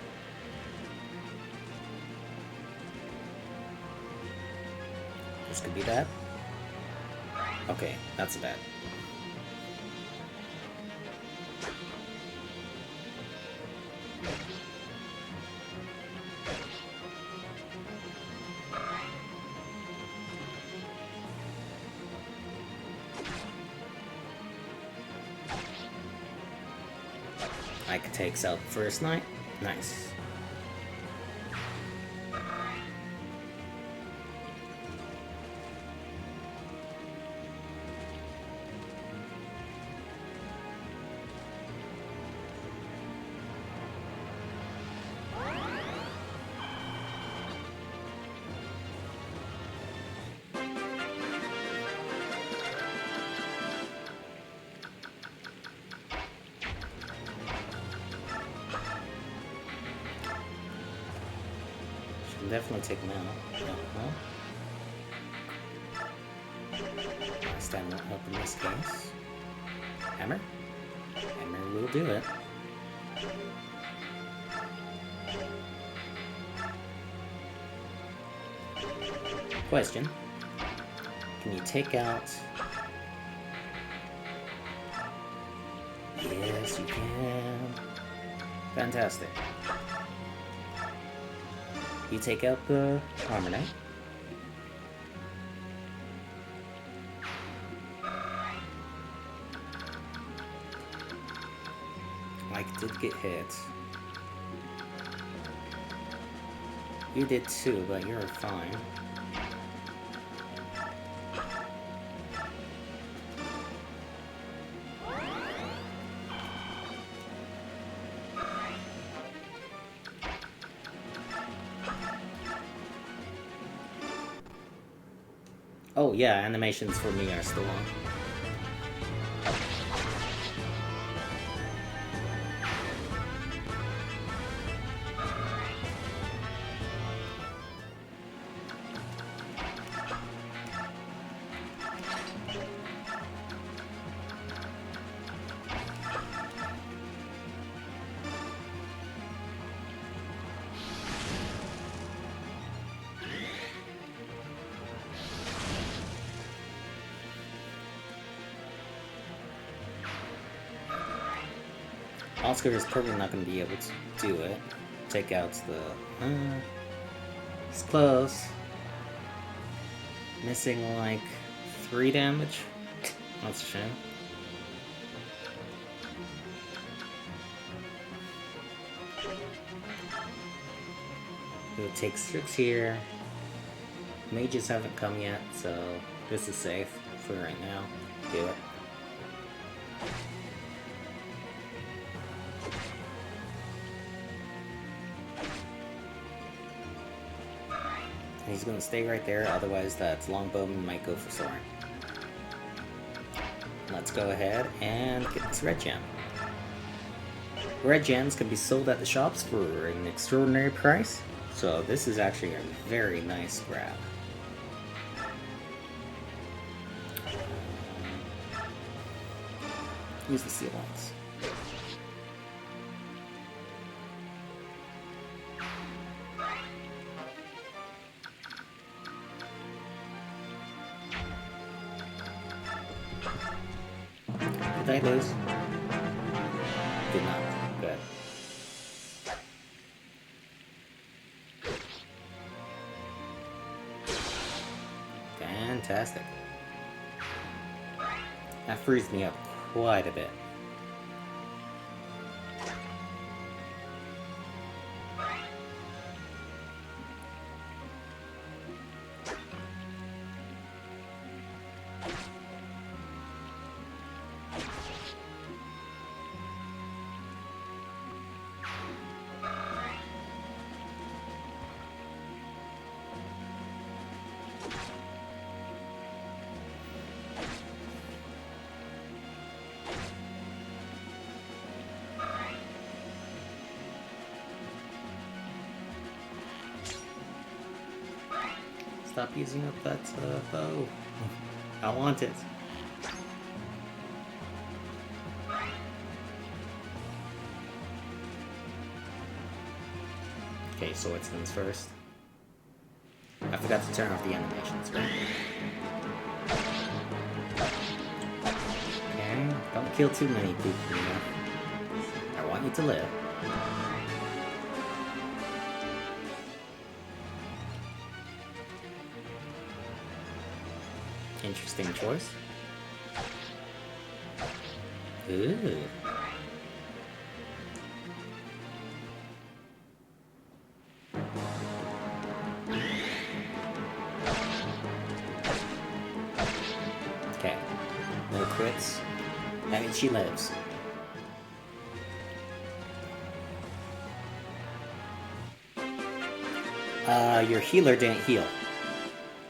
This could be bad. Okay, that's bad. Ike takes out first knight. Nice. Definitely take him out. Last time won't help in this case. Hammer? Hammer will do it. Question. Can you take out... Yes, you can. Fantastic. You take out the armor knight. Mike did get hit. You did too, but you're fine. Oh yeah, animations for me are still on. Oscar is probably not going to be able to do it. Take out the... it's close. Missing like 3 damage. That's a shame. It would take 6 here. Mages haven't come yet, so this is safe for right now. Do it. He's gonna stay right there, otherwise that longbowman might go for Soren. Let's go ahead and get this red gem. Red gems can be sold at the shops for an extraordinary price, so this is actually a very nice grab. Use the seal ones. Did I lose? Did not. Good. Fantastic. That frees me up quite a bit. Stop using up that bow. I want it. Okay, swordsman's first. I forgot to turn off the animations. Okay, don't kill too many people, you know. I want you to live. Interesting choice. Ooh. Okay. No crits. That means she lives. Your healer didn't heal.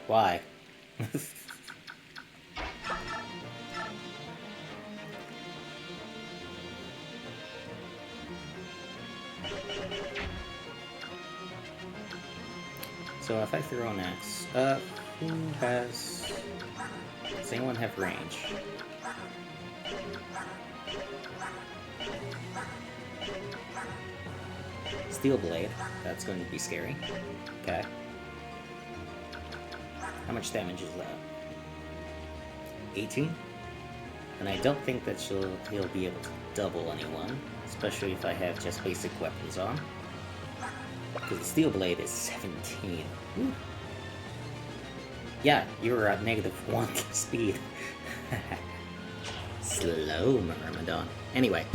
Why? So if I throw an axe, who has... Does anyone have range? Steel blade, that's going to be scary. Okay. How much damage is that? 18? And I don't think that he'll be able to double anyone, especially if I have just basic weapons on. Because the steel blade is 17. Ooh. Yeah, you're at -1 speed. Slow, Myrmidon. Anyway,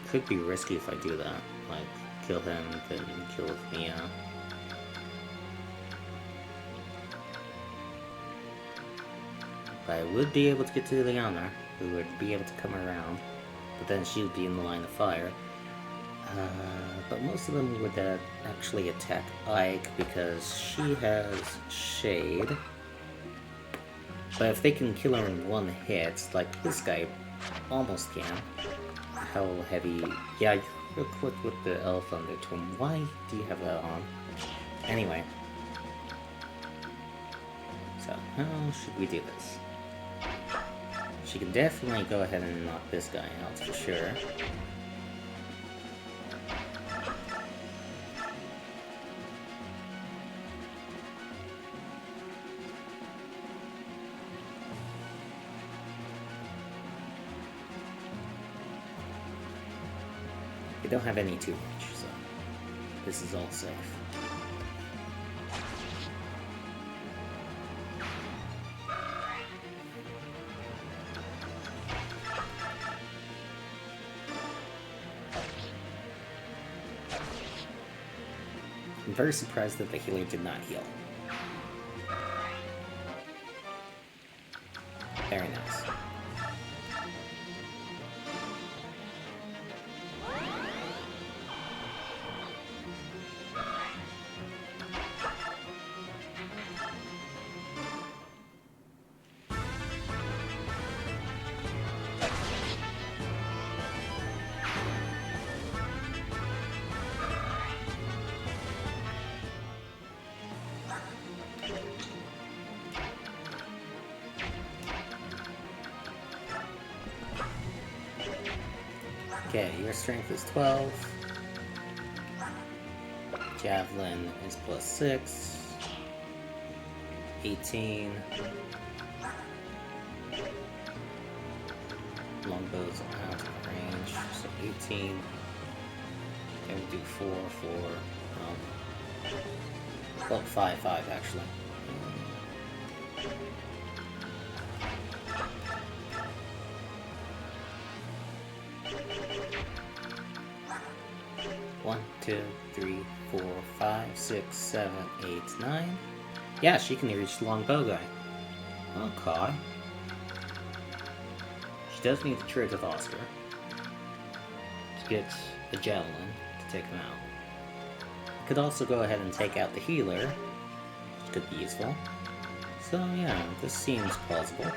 could be risky if I do that. Like, kill him, then kill Mia. But I would be able to get to Liana, who would be able to come around, but then she would be in the line of fire. but most of them would actually attack Ike because she has Shade. But if they can kill her in one hit, like this guy almost can. How heavy? Yeah, you're equipped with the Elf Thunder Tome. Why do you have that on? Anyway. So, how should we do this? She can definitely go ahead and knock this guy out for sure. We don't have any too much, so this is all safe. I'm very surprised that the healer did not heal. Very nice. Okay, your strength is 12. Javelin is plus 6. 18. Longbow's out of range, so 18. And we do 4, 4. Well, 5, 5 actually. One, 2, 3, 4, 5, 6, 7, 8, 9. Yeah, she can reach the longbow guy. Okay. She does need to trade with Oscar to get the javelin to take him out. Could also go ahead and take out the healer, which could be useful. So yeah, this seems plausible.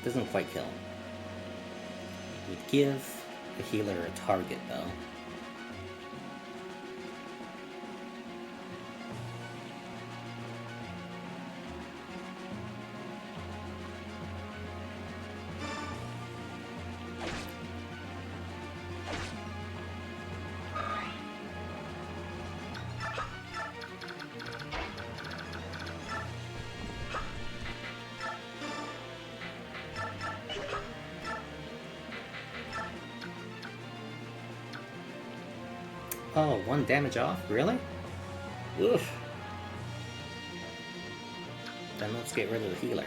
Doesn't quite kill him. Would give the healer a target though. Oh, 1 damage off? Really? Oof. Then let's get rid of the healer.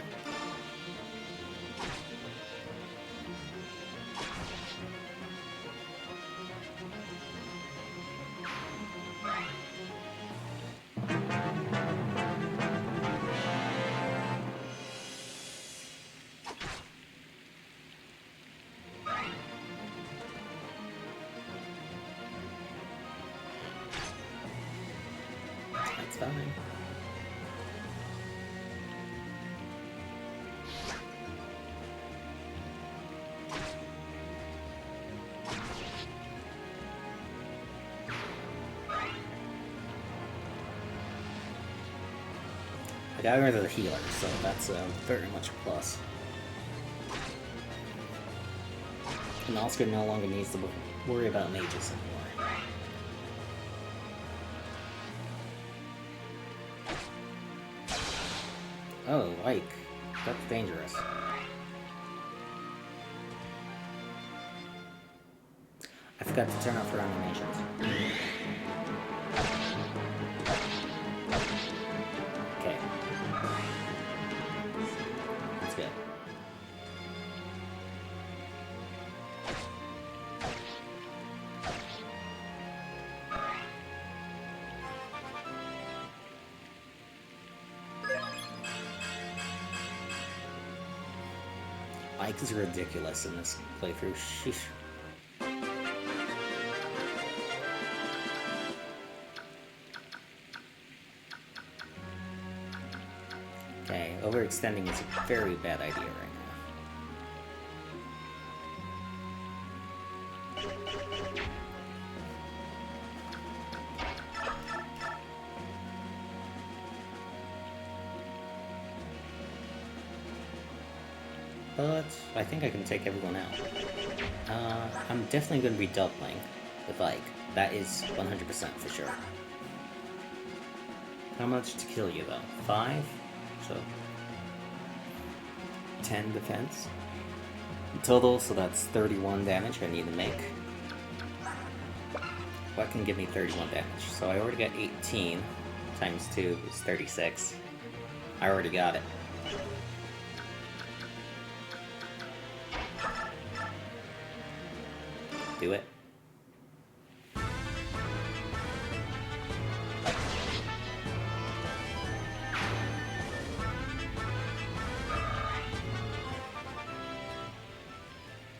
That's fine. I got rid of the healer, so that's very much a plus. And Oscar no longer needs to worry about mages anymore. Oh, Ike. That's dangerous. I forgot to turn off her animations. Okay. Ike is ridiculous in this playthrough. Sheesh. Okay, overextending is a very bad idea right now. But I think I can take everyone out. I'm definitely going to be doubling with Ike. That is 100% for sure. How much to kill you though? 5? So 10 defense in total, so that's 31 damage I need to make. What can give me 31 damage? So I already got 18 times 2 is 36. I already got it. Do it.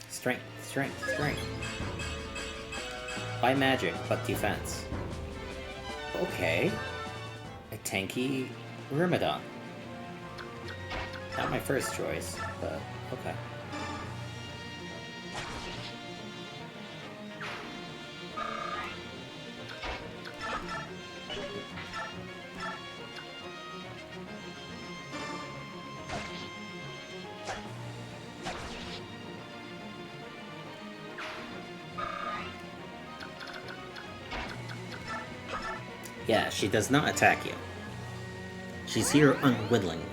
Strength, strength, strength. By magic, but defense. Okay. A tanky Ramadan. Not my first choice, but okay. Yeah, she does not attack you. She's here unwillingly.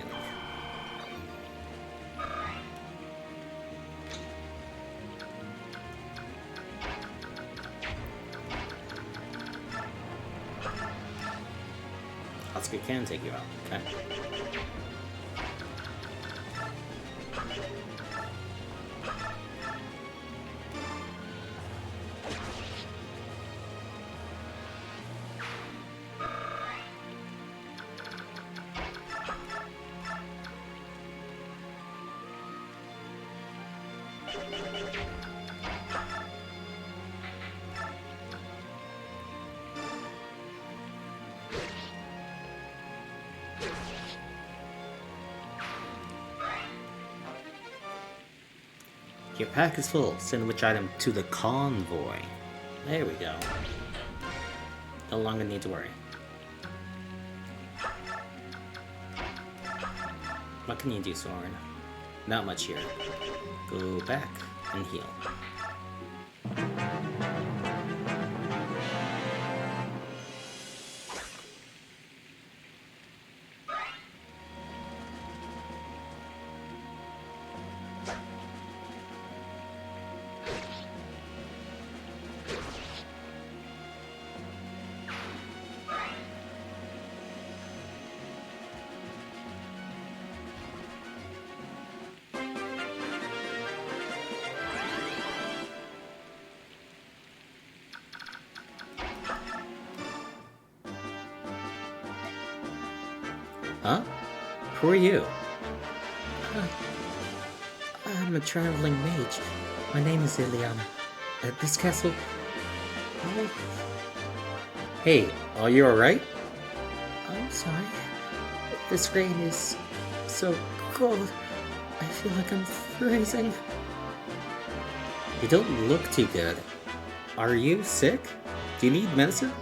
Asuka can take you out, okay. Your pack is full. Send which item to the convoy. There we go. No longer need to worry. What can you do, Soren? Not much here. Go back and heal. Huh? Who are you? I'm a traveling mage. My name is Ileana. At this castle... Oh. Hey, are you alright? I'm sorry. This rain is so cold. I feel like I'm freezing. You don't look too good. Are you sick? Do you need medicine?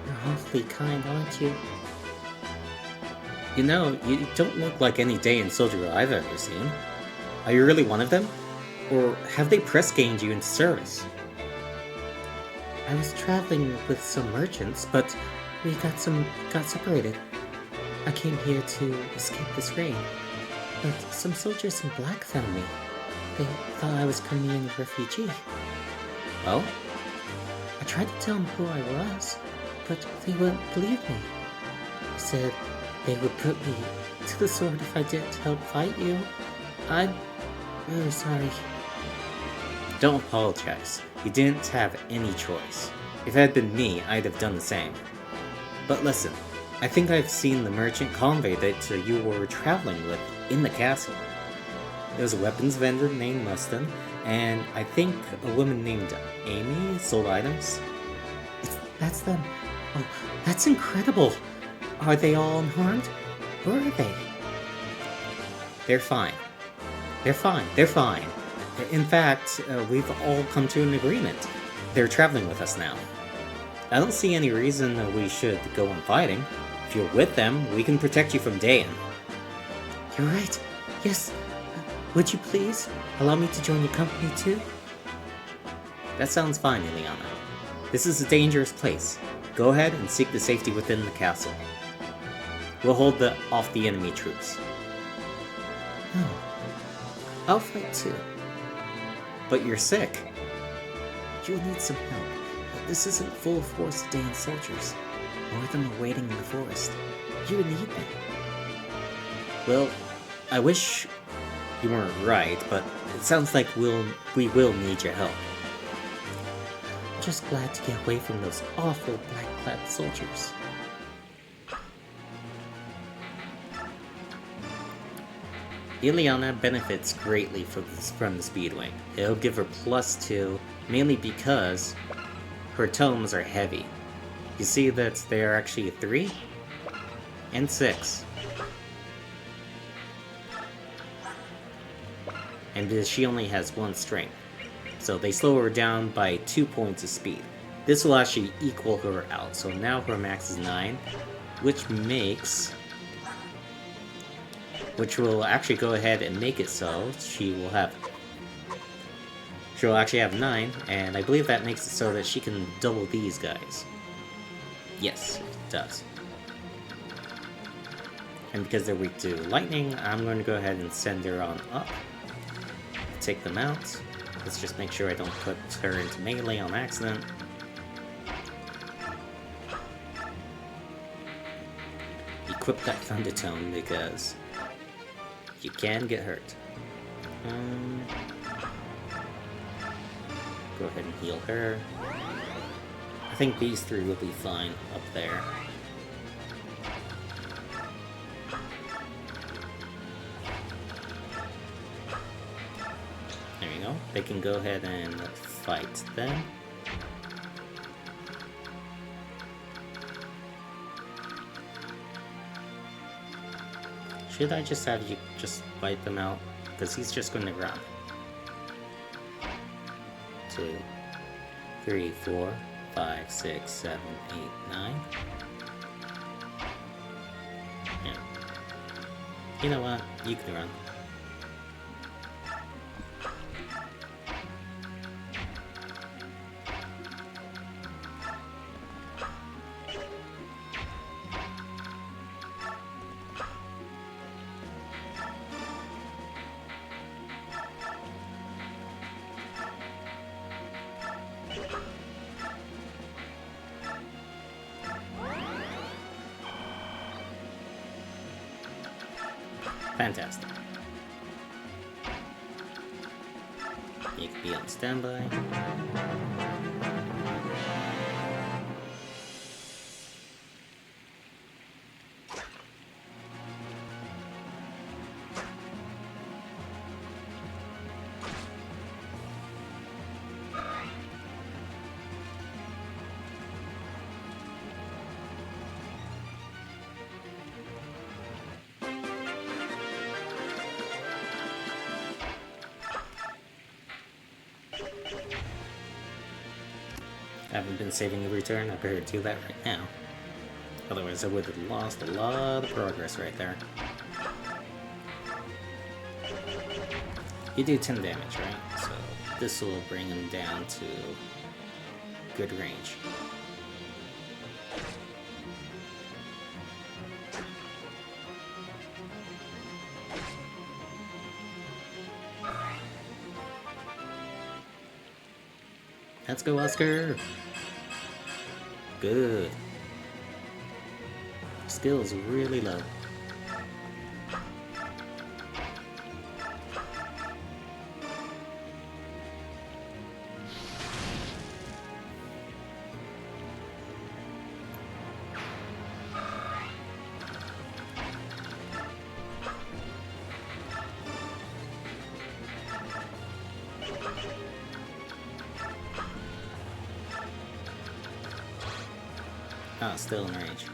You're awfully kind, aren't you? You know, you don't look like any Daein soldier I've ever seen. Are you really one of them? Or have they press-ganged you into service? I was traveling with some merchants, but we got separated. I came here to escape this rain, but some soldiers in black found me. They thought I was Crimean refugee. Well? I tried to tell them who I was, but they wouldn't believe me. They said they would put me to the sword if I didn't help fight you. I'm really sorry. Don't apologize. You didn't have any choice. If it had been me, I'd have done the same. But listen, I think I've seen the merchant convoy that you were traveling with in the castle. There's a weapons vendor named Mustin, and I think a woman named Amy sold items. That's them. Oh, that's incredible. Are they all unharmed? Where are they? They're fine. They're fine. They're fine. In fact, we've all come to an agreement. They're traveling with us now. I don't see any reason that we should go on fighting. If you're with them, we can protect you from Dayan. You're right. Yes. Would you please allow me to join your company too? That sounds fine, Ileana. This is a dangerous place. Go ahead and seek the safety within the castle. We'll hold off the enemy troops. Oh. I'll fight too. But you're sick. You'll need some help. This isn't full of force Dayan soldiers. More of them are waiting in the forest. You need them. Well, I wish you weren't right, but it sounds like we will need your help. I'm just glad to get away from those awful black-clad soldiers. Ileana benefits greatly from the Speedwing. It'll give her +2, mainly because her tomes are heavy. You see that they are actually 3 and 6. And she only has 1 strength. So they slow her down by 2 points of speed. This will actually equal her out. So now her max is 9, which will actually go ahead and make it so she'll actually have 9, and I believe that makes it so that she can double these guys. Yes, it does. And because they're weak to lightning, I'm going to go ahead and send her on up. Take them out. Let's just make sure I don't put her into melee on accident. Equip that Thundertone because you can get hurt. Go ahead and heal her. I think these 3 will be fine up there. There you go. They can go ahead and fight them. Should I just have you just fight them out? Because he's just going to run. 2, 3, 4, 5, 6, 7, 8, 9. Yeah. You know what? You can run. Fantastic. You can be on standby. I haven't been saving every turn. I better do that right now. Otherwise I would have lost a lot of progress right there. You do 10 damage, right? So this will bring him down to good range. Let's go, Oscar! Good. Skill is really low. Ah, still in range.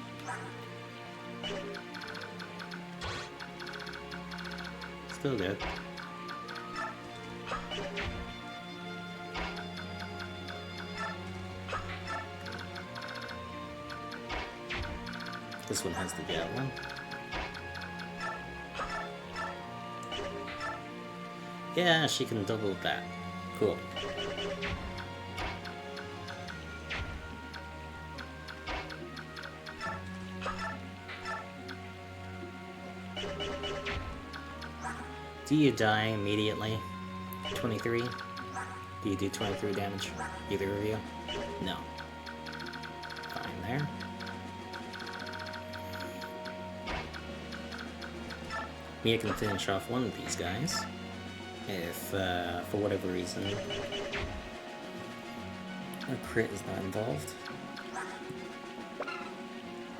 Still good. This one has the javelin. Yeah, she can double that. Cool. Do you die immediately? 23? Do you do 23 damage? Either of you? No. Fine there. Mia can finish off one of these guys. If, for whatever reason, a crit is not involved.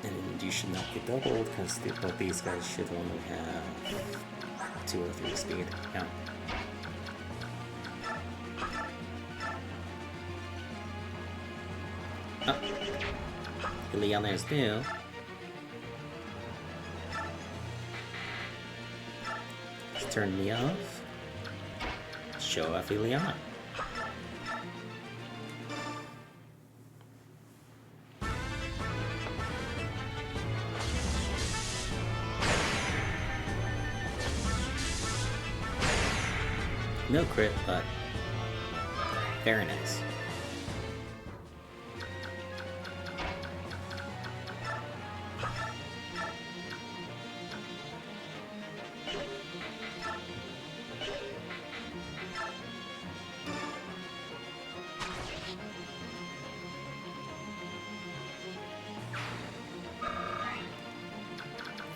And you should not get doubled, because both these guys should only have 2 or 3 speed. Yeah. Oh. Ileana is new. Let's turn me off. Show off Ileana. No crit, but very nice.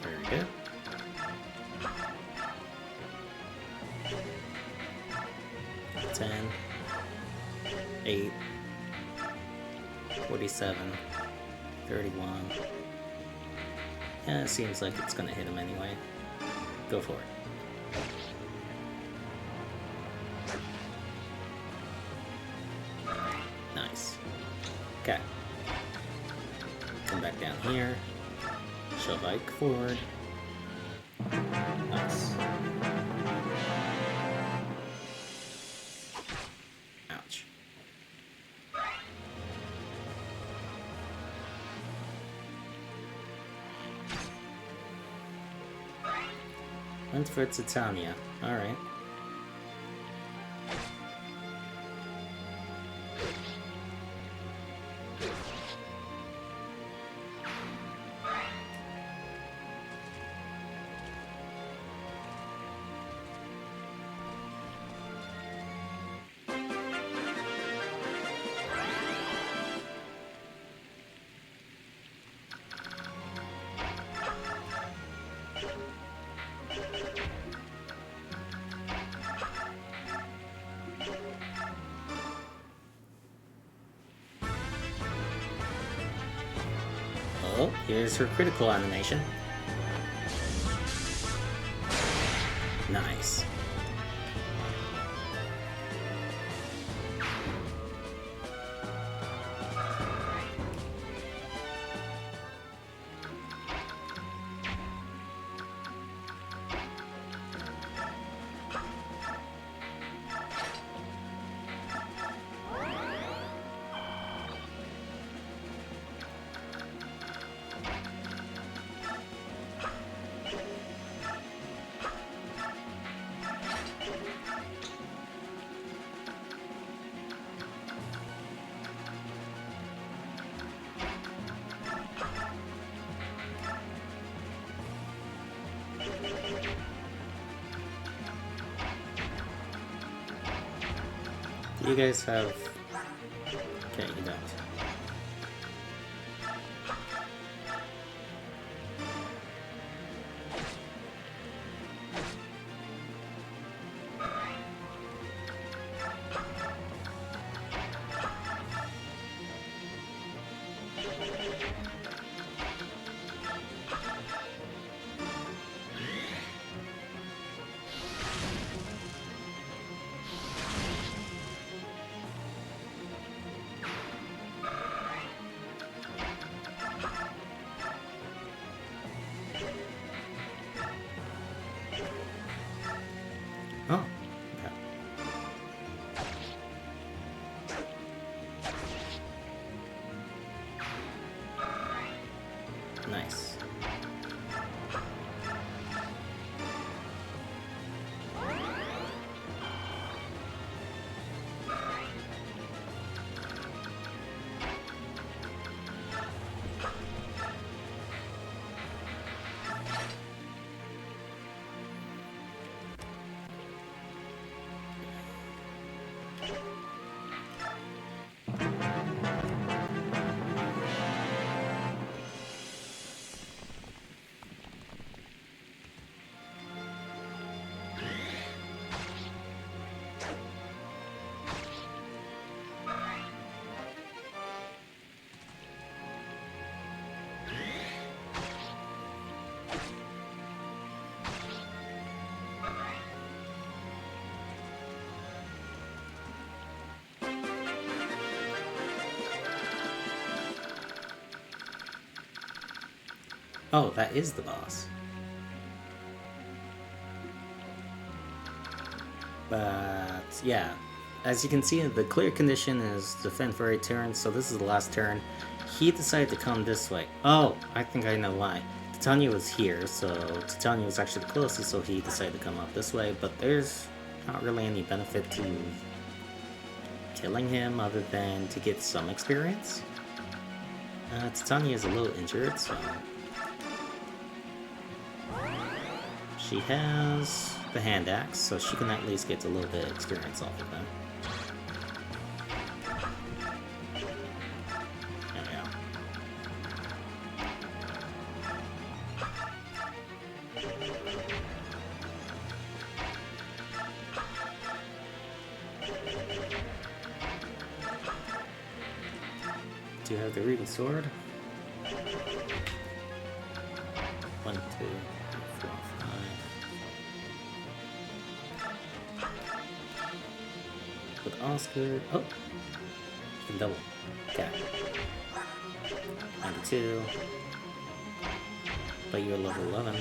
Very good. Ten, 8, 47, 31. Yeah, it seems like it's gonna hit him anyway. Go for it. Nice. Okay. Come back down here. Shove Ike forward. Nice. Ouch. Went for Titania. Alright. Oh, here's her critical animation. Nice. Do you guys have... Okay, you don't. Oh, that is the boss. But yeah, as you can see, the clear condition is defend for 8 turns, so this is the last turn. He decided to come this way. Oh, I think I know why. Titania was here, so Titania was actually the closest, so he decided to come up this way, but there's not really any benefit to killing him other than to get some experience. Titania is a little injured, so she has the hand axe, so she can at least get a little bit of experience off of them. There we go. Do you have the Regal Sword? 1, 2, 4, 5. With Oscar. Oh! You can double. Okay. 92. But you're level 11.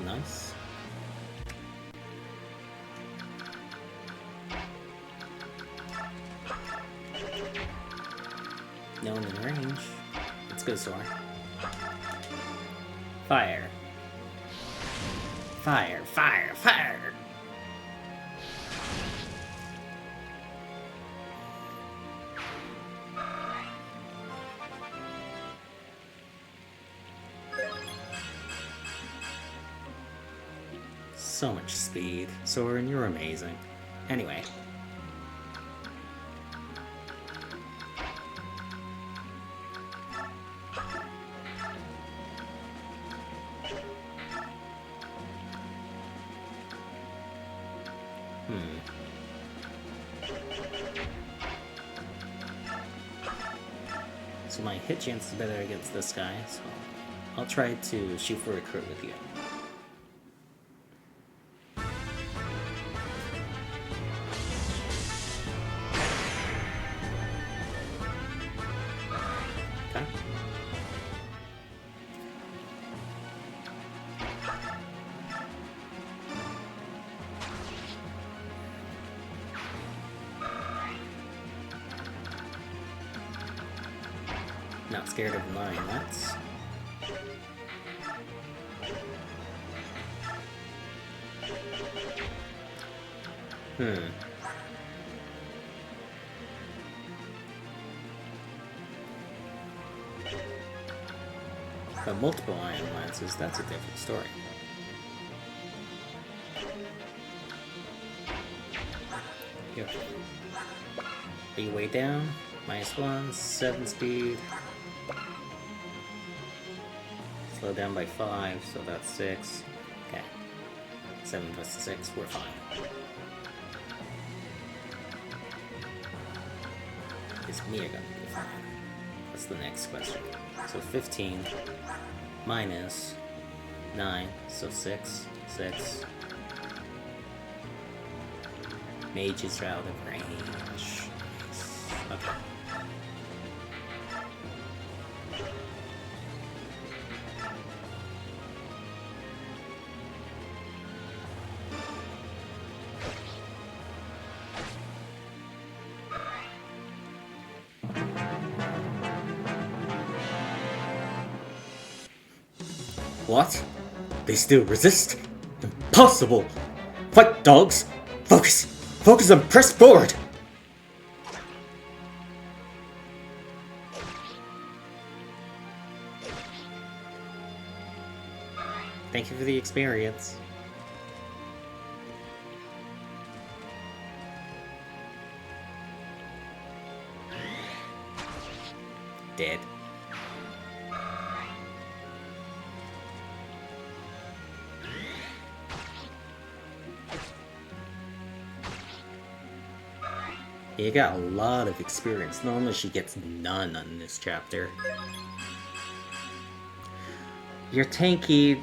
Nice. No one in range. Let's go, Sora. Fire. Fire, fire, fire! So much speed. Soren, you're amazing. Anyway. So my hit chance is better against this guy, so I'll try to shoot for a crit with you. Okay. Not scared of marionettes. But multiple iron lances, that's a different story. Here. Are you way down? -1, 7 speed. Slow down by 5, so that's 6. Okay. 7 plus 6, we're fine. Is Mia gonna be fine? That's the next question. So 15 minus 9, so 6, 6. Mage is out of range. Okay. What? They still resist? Impossible! Fight, dogs! Focus! Focus and press forward! Thank you for the experience. Dead. You got a lot of experience. Normally she gets none on this chapter. You're tanky,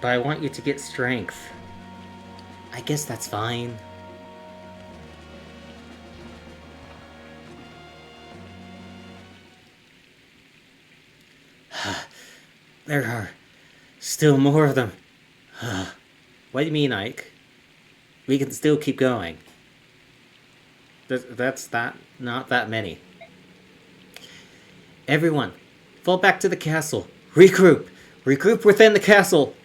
but I want you to get strength. I guess that's fine. There are still more of them. What do you mean, Ike? We can still keep going. That's not that many. Everyone, fall back to the castle. Regroup! Regroup within the castle!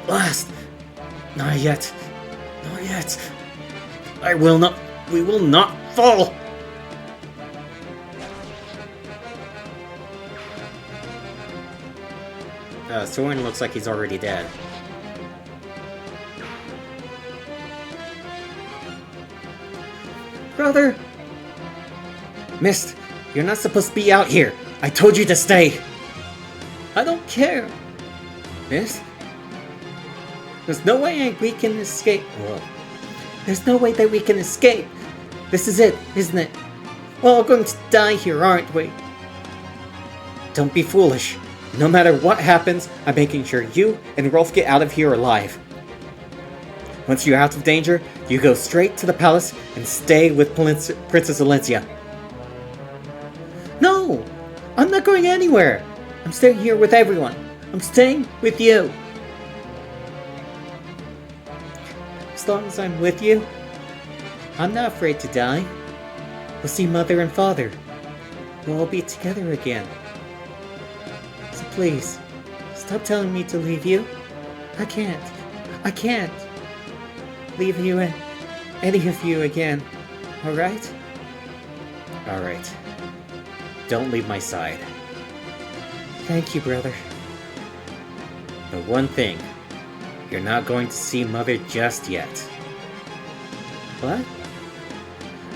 Last! Not yet. Not yet. We will not fall! Soren looks like he's already dead. Brother! Mist, you're not supposed to be out here. I told you to stay. I don't care. Mist? There's no way we can escape. Whoa. There's no way that we can escape. This is it, isn't it? We're all going to die here, aren't we? Don't be foolish. No matter what happens, I'm making sure you and Rolf get out of here alive. Once you're out of danger, you go straight to the palace and stay with Princess Valencia. No! I'm not going anywhere! I'm staying here with everyone. I'm staying with you. As long as I'm with you, I'm not afraid to die. We'll see Mother and Father. We'll all be together again. So please, stop telling me to leave you. I can't leave you and any of you again. Alright? Alright. Don't leave my side. Thank you, brother. But one thing, you're not going to see Mother just yet. What?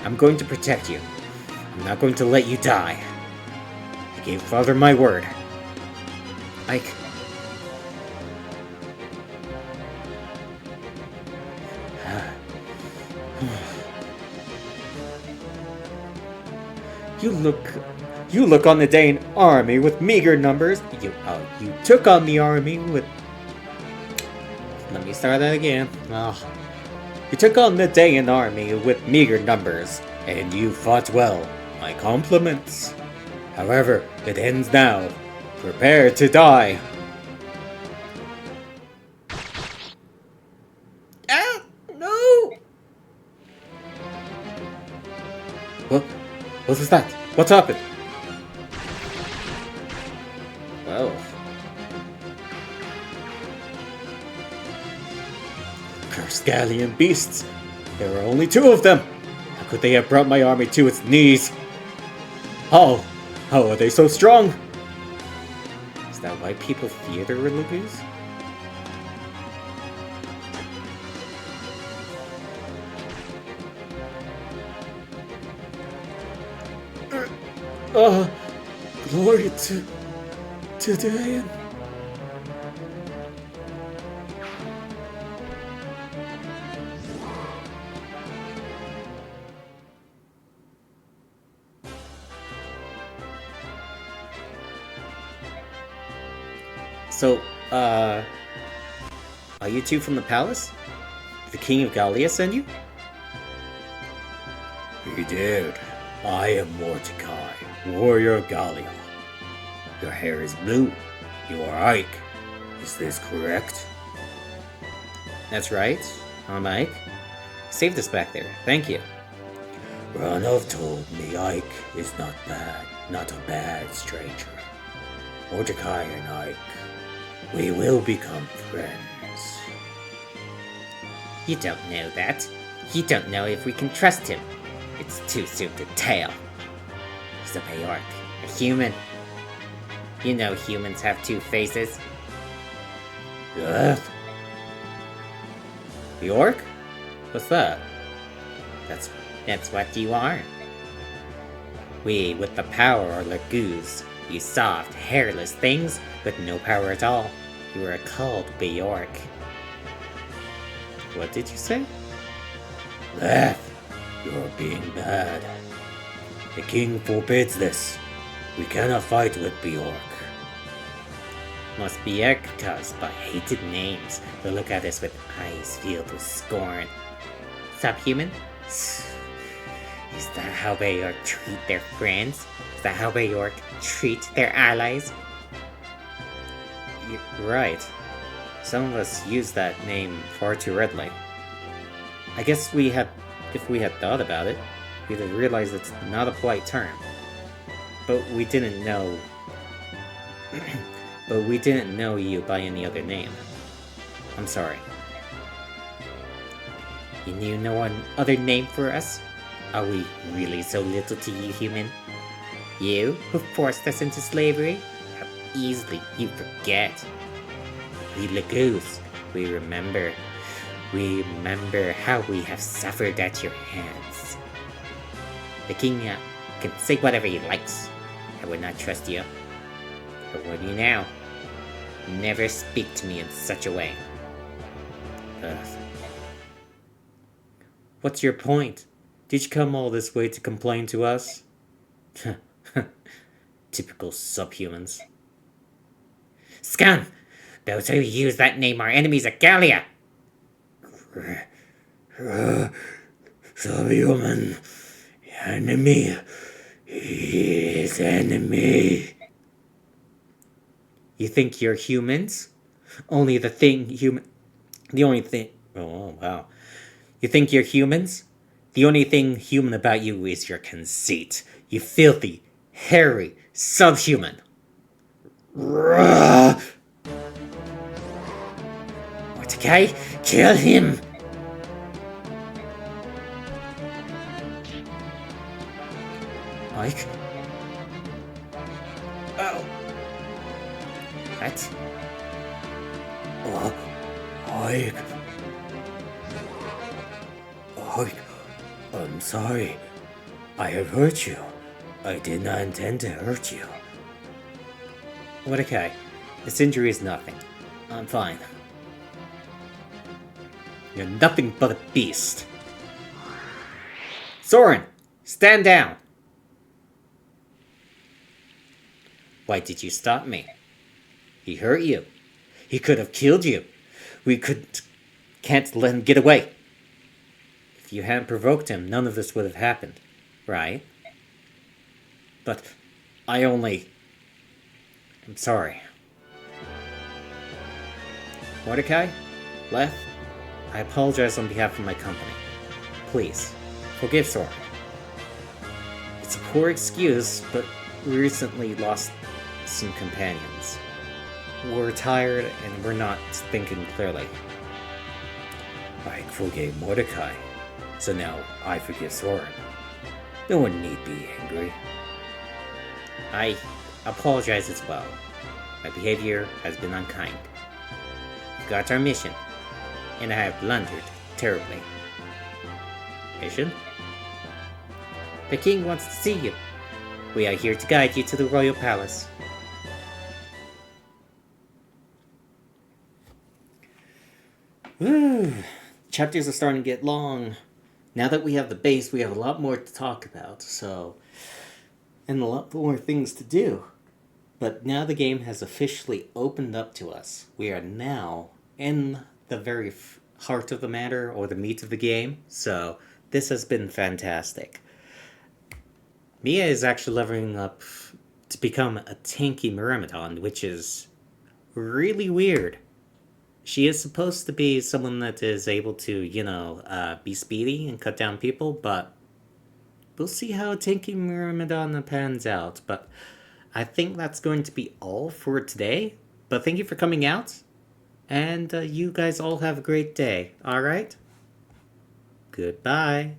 I'm going to protect you. I'm not going to let you die. I gave Father my word. Ike. You look on the Dane army with meager numbers. You took on the army with... Let me start that again. You took on the Dayan army with meager numbers, and you fought well. My compliments. However, it ends now. Prepare to die. Ah! No! What was that? What's happened? Well... Cursed Gallian beasts! There are only 2 of them! How could they have brought my army to its knees? How are they so strong? Is that why people fear their religions? Glory to Dayan. So, are you 2 from the palace? The King of Gallia send you? He did. I am Mordecai, warrior of Gallia. Your hair is blue. You are Ike. Is this correct? That's right. Mike. Saved us back there. Thank you. Ranov told me Ike is not bad, not a bad stranger. Mordecai and Ike, we will become friends. You don't know that. You don't know if we can trust him. It's too soon to tell. He's a Bjork, a human. You know humans have two faces. What? Bjork? What's that? That's what you are. We, with the power, are like goose. You soft, hairless things with no power at all. You are called Bjork. What did you say? Leth, you're being bad. The king forbids this. We cannot fight with Bjork. Must Bjork caused by hated names. They look at us with eyes filled with scorn. Subhuman? Is that how Bjork treat their friends? Is that how Bjork treat their allies? You're right. Some of us use that name far too readily. I guess if we had thought about it, we'd have realized it's not a polite term. But we didn't know. But we didn't know you by any other name. I'm sorry. You knew no other name for us? Are we really so little to you, human? You, who forced us into slavery? How easily you forget. We Lagoose, we remember. We remember how we have suffered at your hands. The king can say whatever he likes. I would not trust you. But warn you now, never speak to me in such a way. What's your point? Did you come all this way to complain to us? Typical subhumans. Scum! Those who use that name are enemies of Gallia! Subhuman. Enemy. He is enemy. You think you're humans? The only thing... Oh, wow. You think you're humans? The only thing human about you is your conceit. You filthy, hairy subhuman. Mordecai, kill him! Mike? Oh. What? Ike. Ike, I'm sorry. I have hurt you. I did not intend to hurt you. Mordecai, this injury is nothing. I'm fine. You're nothing but a beast. Soren, stand down! Why did you stop me? He hurt you. He could have killed you. Can't let him get away. If you hadn't provoked him, none of this would have happened, right? But I'm sorry. Mordecai? Leth? I apologize on behalf of my company. Please, forgive Soren. It's a poor excuse, but we recently lost some companions. We're tired and we're not thinking clearly. Ike forgave Mordecai, so now I forgive Soren. No one need be angry. I apologize as well. My behavior has been unkind. We got our mission, and I have blundered terribly. Mission? The king wants to see you. We are here to guide you to the royal palace. Whew. Chapters are starting to get long. Now that we have the base, we have a lot more to talk about, and a lot more things to do. But now the game has officially opened up to us. We are now in the very heart of the matter, or the meat of the game, so this has been fantastic. Mia is actually leveling up to become a tanky Myrmidon, which is really weird. She is supposed to be someone that is able to, be speedy and cut down people, but we'll see how Tinky Myrmidon pans out. But I think that's going to be all for today. But thank you for coming out, and you guys all have a great day, alright? Goodbye.